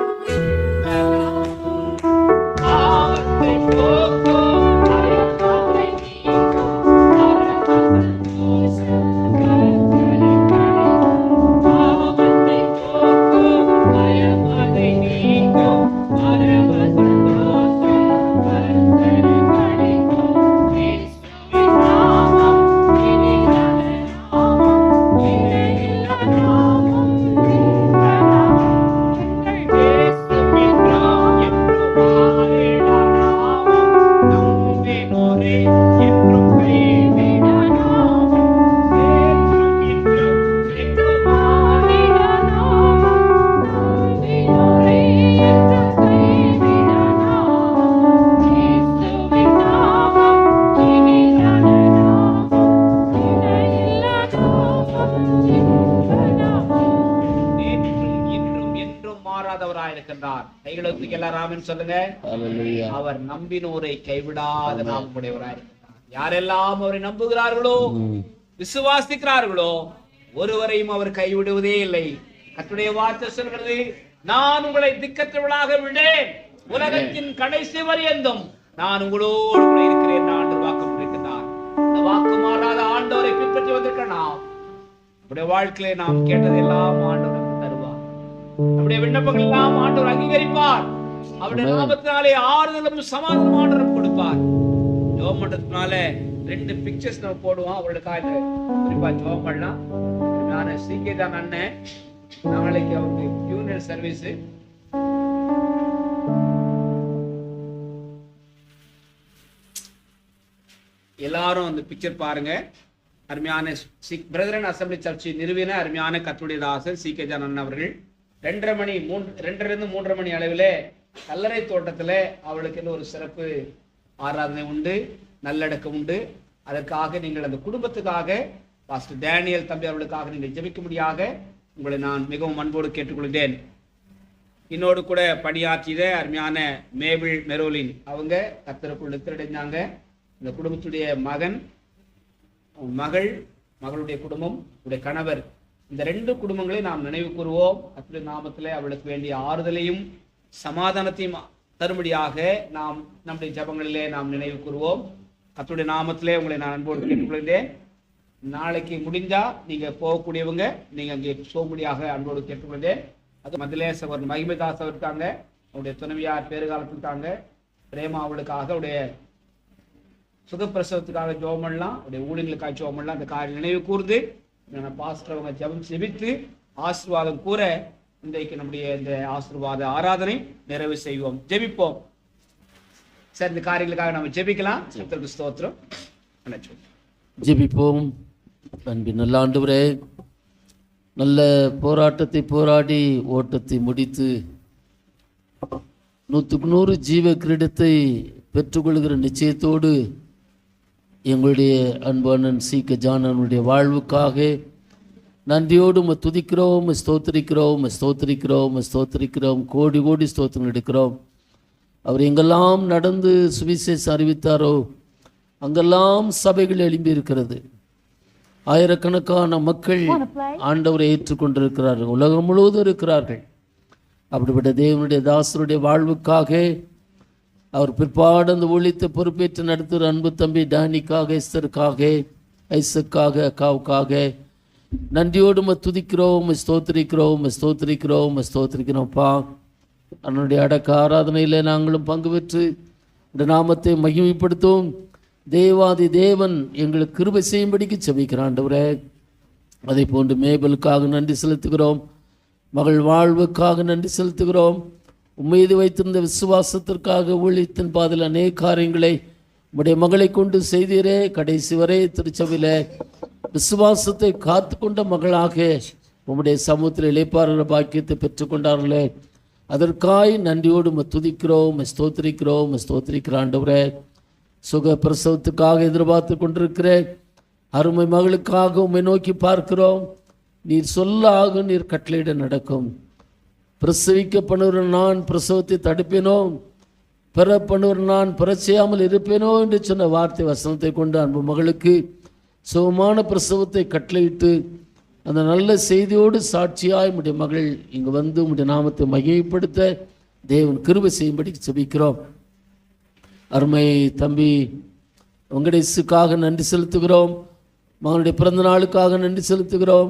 எல்லாரும் ஆமென் சொல்லுங்க. அவர் நம்பினோரை கைவிடாத நாம் உடையவராய். யாரெல்லாம் அவரை நம்புகிறார்களோ, விசுவாசிக்கிறார்களோ, ஒருவரையும் அவர் கைவிடுவதே இல்லை. கர்த்தருடைய வார்த்தை சொல்கிறது, நான் உங்களை திக்கற்றவர்களாக விடேன், உலகத்தின் கடைசி வரையந்தும் நான் உங்களோடு கூட இருக்கிறேன் ஆண்டு வாக்கப்பட்டிருக்கிறார். இந்த வாக்கு மாறாத ஆண்டவரை பின்பற்றி வந்திருக்க நாம் நம்முடைய வாழ்க்கையிலே நாம் கேட்டதெல்லாம் ஆண்டவர் நமக்கு தருவார். நம்முடைய விண்ணப்பங்கள் எல்லாம் ஆண்டவர் அங்கீகரிப்பார். அவருடைய நாமத்தினாலே ஆறுதலும் சமாதானம் ஆண்டவர் கொடுப்பார். ஜெபம் பண்றதுனால 2 பிக்சர்ஸ் நம்ம போடுவோம். அவர்களுக்காக குறிப்பா ஜெபம் பண்ணலாம். நான் சீக்கிரம் அண்ணன் நாளைக்கு அவங்க யூனியன் சர்வீஸ் எல்லாரும் அந்த பிக்சர் பாருங்க. அருமையான பிரதரன் அசம்பிளி சர்ச்சை நிறுவின அருமையான கர்த்தருடைய தாசர் சி கே ஜானன் அவர்கள் 2:30 3:30 மணி அளவில் கல்லறை தோட்டத்தில் அவளுக்கு ஒரு சிறப்பு ஆராதனை உண்டு, நல்லடக்கம் உண்டு. அதற்காக நீங்கள் அந்த குடும்பத்துக்காக பாஸ்டர் டேனியல் தம்பி அவர்களுக்காக நீங்கள் ஜெபிக்கும்படியாக உங்களை நான் மிகவும் அன்போடு கேட்டுக்கொள்கிறேன். என்னோடு கூட பணியாற்றிய அருமையான மேபிள் மெரோலின் அவங்க கர்த்தருக்குள் நித்திரடைந்தாங்க. இந்த குடும்பத்துடைய மகளுடைய குடும்பம், உடைய கணவர், இந்த 2 குடும்பங்களை நாம் நினைவு கூறுவோம். கர்த்தருடைய நாமத்திலே அவளுக்கு வேண்டிய ஆறுதலையும் சமாதானத்தையும் தரும்படியாக நாம் நம்முடைய ஜெபங்களிலே நாம் நினைவு கூறுவோம். கர்த்தருடைய நாமத்திலே உங்களை நான் அன்போடு கேட்டுக்கொள்கிறேன். நாளைக்கு முடிஞ்சா நீங்க போகக்கூடியவங்க நீங்க அங்கே போகும்படியாக அன்போடு கேட்டுக்கொள்கிறேன். அது மதிலேஷ் அவர் மகிமைதாஸ் அவர் இருக்காங்க, அவருடைய துணைவியார் பேறுகாலத்தில் இருக்காங்க, பிரேமா அவளுக்காக அவருடைய சுகப்பிரசவத்துக்காக ஜெபம் பண்ணலாம், அவருடைய ஊழியர்களுக்காக ஜெபம் பண்ணலாம். அந்த காரியம் நினைவு கூர்ந்து பாஸ்டர் அவங்க ஜெபித்து ஆசீர்வாதம் கூற இன்றைக்கு நம்முடைய இந்த ஆசீர்வாத ஆராதனை நிறைவு செய்வோம். ஜெபிப்போம். சார், இந்த காரியங்களுக்காக நம்ம ஜெபிக்கலாம். கர்த்தருக்கு ஸ்தோத்திரம். ஜெபிப்போம். அன்பின் நல்ல ஆண்டவரே, நல்ல போராட்டத்தை போராடி ஓட்டத்தை முடித்து 100க்கு 100 ஜீவ கிரீடத்தை பெற்றுக்கொள்கிற நிச்சயத்தோடு எங்களுடைய அன்பானன் சி கே ஜானனுடைய வாழ்வுக்காக நன்றியோடு துதிக்கிறோம், ஸ்தோத்திரிக்கிறோம். கோடி கோடி ஸ்தோத்திரம் எடுக்கிறோம். அவர் எங்கெல்லாம் நடந்து சுவிசேஷம் அறிவித்தாரோ அங்கெல்லாம் சபைகள் எழும்பி இருக்கிறது. ஆயிரக்கணக்கான மக்கள் ஆண்டவரை ஏற்றுக்கொண்டிருக்கிறார்கள், உலகம் முழுவதும் இருக்கிறார்கள். அப்படிப்பட்ட தேவனுடைய தாசருடைய வாழ்வுக்காக, அவர் பிற்பாடு அந்த ஊழியத்தை பொறுப்பேற்று நடத்துகிற அன்பு தம்பி டானிக்காக, எஸ்தருக்காக, ஐசக்காக, அக்காவுக்காக நன்றியோடு துதிக்கிறோம், ஸ்தோத்திரிக்கிறோம்ப்பா. அவனுடைய அடக்க ஆராதனையில் நாங்களும் பங்கு பெற்று இந்த நாமத்தை மகிமைப்படுத்தும். தேவாதி தேவன் எங்களுக்கு கிருபை செய்யும்படிக்கு செபிக்கிறான் ஆண்டவரே. அதை போன்று மேபலுக்காக நன்றி செலுத்துகிறோம், மகள் வாழ்வுக்காக நன்றி செலுத்துகிறோம். உம்மீது வைத்திருந்த விசுவாசத்திற்காக ஊழியத்தின் பாதையில் அநேக காரியங்களை உம்முடைய மகளை கொண்டு செய்தீரே. கடைசி வரை திருச்சபையில் விசுவாசத்தை காத்து கொண்ட மகளாக உம்முடைய சமூகத்தில் இளைப்பாறுகிற பாக்கியத்தை பெற்றுக்கொண்டார்களே, அதற்காய் நன்றியோடு துதிக்கிறோம், ஸ்தோத்திரிக்கிறோம் ஆண்டவரே. சுக பிரசவத்துக்காக எதிர்பார்த்து கொண்டிருக்கிற அருமை மகளுக்காக உம்மை நோக்கி பார்க்கிறோம். நீர் சொல்லாக நீர் கட்டளையிட நடக்கும். பிரசவிக்கப்படுகிற நான் பிரசவத்தை தடுப்பேனோ, பெறப்படுகிற நான் பெறச்செய்யாமல் இருப்பேனோ என்று சொன்ன வார்த்தை வசனத்தை கொண்டு அன்பு மகளுக்கு சுகமான பிரசவத்தை கட்டளையிட்டு அந்த நல்ல செய்தியோடு சாட்சியாய் உம்முடைய மகள் இங்கு வந்து உம்முடைய நாமத்தை மகிமைப்படுத்த தேவன் கிருபை செய்யும்படி செபிக்கிறோம். அருமை தம்பி வெங்கடேசுக்காக நன்றி செலுத்துகிறோம். மகனுடைய பிறந்த நாளுக்காக நன்றி செலுத்துகிறோம்.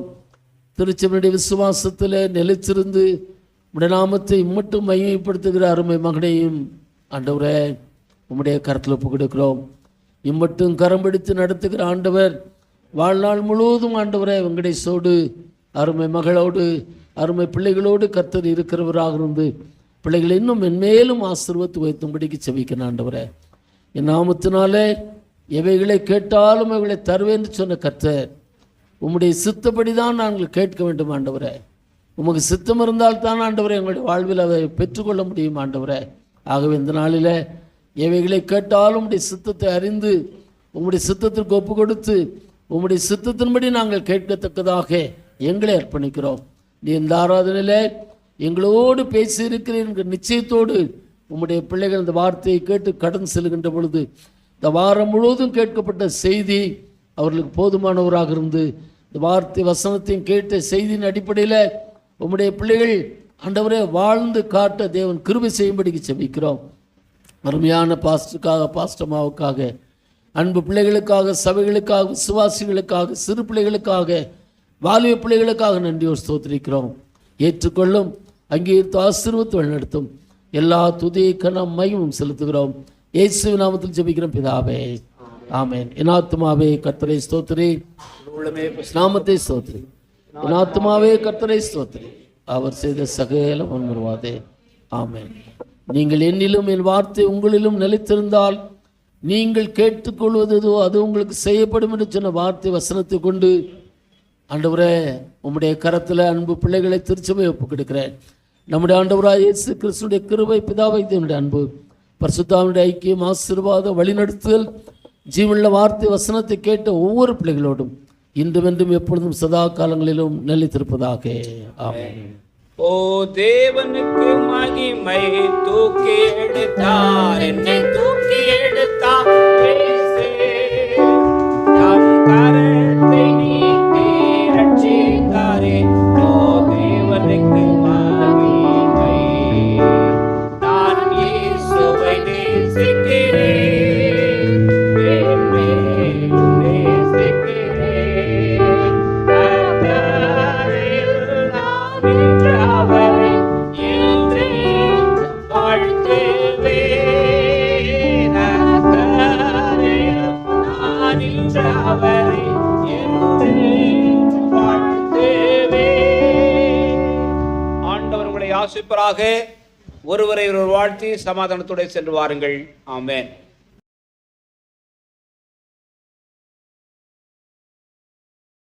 திருச்சபையுடைய விசுவாசத்தில் நிலைச்சிருந்து உம்முடைய நாமத்தை இம்மட்டும் மகிமைப்படுத்துகிற அருமை மகனையும் ஆண்டவரே உம்முடைய கரத்தில் ஒப்புக் கொடுக்கிறோம். இம்மட்டும் கரம் பிடித்து நடத்துகிற ஆண்டவர் வாழ்நாள் முழுவதும் ஆண்டவரே வெங்கடேஷோடு அருமை மகளோடு அருமை பிள்ளைகளோடு கர்த்தர் இருக்கிறவராக இருந்து பிள்ளைகளை இன்னும் மென்மேலும் ஆசீர்வத்து வைத்தும்படிக்கு செபிக்கிறேன் ஆண்டவரே. என் நாமத்தினாலே எவைகளை கேட்டாலும் அவைகளை தருவேன் என்று சொன்ன கர்த்தர், உம்முடைய சித்தப்படி தான் நாங்கள் கேட்க வேண்டும் ஆண்டவரே. உமக்கு சித்தம் இருந்தால் தான் ஆண்டவரே எங்களுடைய வாழ்வில் அதை பெற்றுக்கொள்ள முடியும் ஆண்டவரே. ஆகவே இந்த நாளில் எவைகளை கேட்டாலும் உம்முடைய சித்தத்தை அறிந்து உம்முடைய சித்தத்திற்கு ஒப்பு கொடுத்து உம்முடைய சித்தத்தின்படி நாங்கள் கேட்கத்தக்கதாக எங்களை அர்ப்பணிக்கிறோம். நீ இந்த ஆராதனையிலே எங்களோடு பேசியிருக்கிறேன் என்கிற நிச்சயத்தோடு உம்முடைய பிள்ளைகள் இந்த வார்த்தையை கேட்டு கடந்து செல்கின்ற பொழுது இந்த வாரம் முழுவதும் கேட்கப்பட்ட செய்தி அவர்களுக்கு போதுமானவராக இருந்து இந்த வார்த்தை வசனத்தையும் கேட்ட செய்தியின் அடிப்படையில் உம்முடைய பிள்ளைகள் ஆண்டவரே வாழ்ந்து காட்ட தேவன் கிருபை செய்யும்படிக்கு செபிக்கிறோம். அருமையான பாஸ்டமாவுக்காக, அன்பு பிள்ளைகளுக்காக, சபைகளுக்காக, விசுவாசிகளுக்காக, சிறு பிள்ளைகளுக்காக, வாலிப பிள்ளைகளுக்காக நன்றியோடு ஸ்தோத்திரிக்கிறோம். ஏற்றுக்கொள்ளும், அங்கீகரித்து ஆசீர்வதித்து வழிநடத்தும். எல்லா துதி கனம் மகிமையும் செலுத்துகிறோம். இயேசுவின் நாமத்தில் ஜெபிக்கிறோம் பிதாவே, ஆமென். என் ஆத்துமாவே கர்த்தரை ஸ்தோத்திரி, நாமத்தை ஸ்தோத்திரி. என் ஆத்துமாவே கர்த்தரை ஸ்தோத்திரி, அவர் செய்த சகல மன்மருவாதே, ஆமென். நீங்கள் என்னிலும் என் வார்த்தை உங்களிலும் நிலைத்திருந்தால் நீங்கள் கேட்டுக்கொள்வதோ அது உங்களுக்கு செய்யப்படும் என்று சொன்ன வார்த்தை வசனத்தை கொண்டு ஆண்டவரே உம்முடைய கரத்தில் அன்பு பிள்ளைகளை திருச்சபை ஒப்புக் கொடுக்கிறேன். நம்முடைய ஆண்டவராய் இயேசு கிறிஸ்துடைய கிருபை, பிதாவை தேவனுடைய அன்பு, பரிசுத்தாவினுடைய ஐக்கியம், ஆசீர்வாதம், வழிநடத்துதல், ஜீவனுள்ள வார்த்தை வசனத்தை கேட்ட ஒவ்வொரு பிள்ளைகளோடும் இன்றுமென்றும் எப்பொழுதும் சதா காலங்களிலும் நிலைத்திருப்பதாக, ஆமென். ஓ தேவனுக்கு மகிமை, தூக்கி எடுத்தார் என்னை, தூக்கி எடுத்தார் இயேசு. தம் கரத்தை நீட்டி ரட்சித்தாரே. ஓ தேவனுக்கு மகிமை, நான் இயேசுவை நேசிக்கிறேன், மேன்மேலும் நேசிக்கிறேன். கர்த்தரில் நான் நின்று அவரை என்றென்றும் வாழ்த்துவேன். கர்த்தரில் நான் நின்று அவரை என்றென்றும் வாழ்த்துவேன். ஆண்டவர் உங்களை ஆசீர்வதிப்பாராக. ஒருவரை ஒருவர் வாழ்த்தி சமாதானத்தோடு சென்று வாருங்கள். ஆமென்.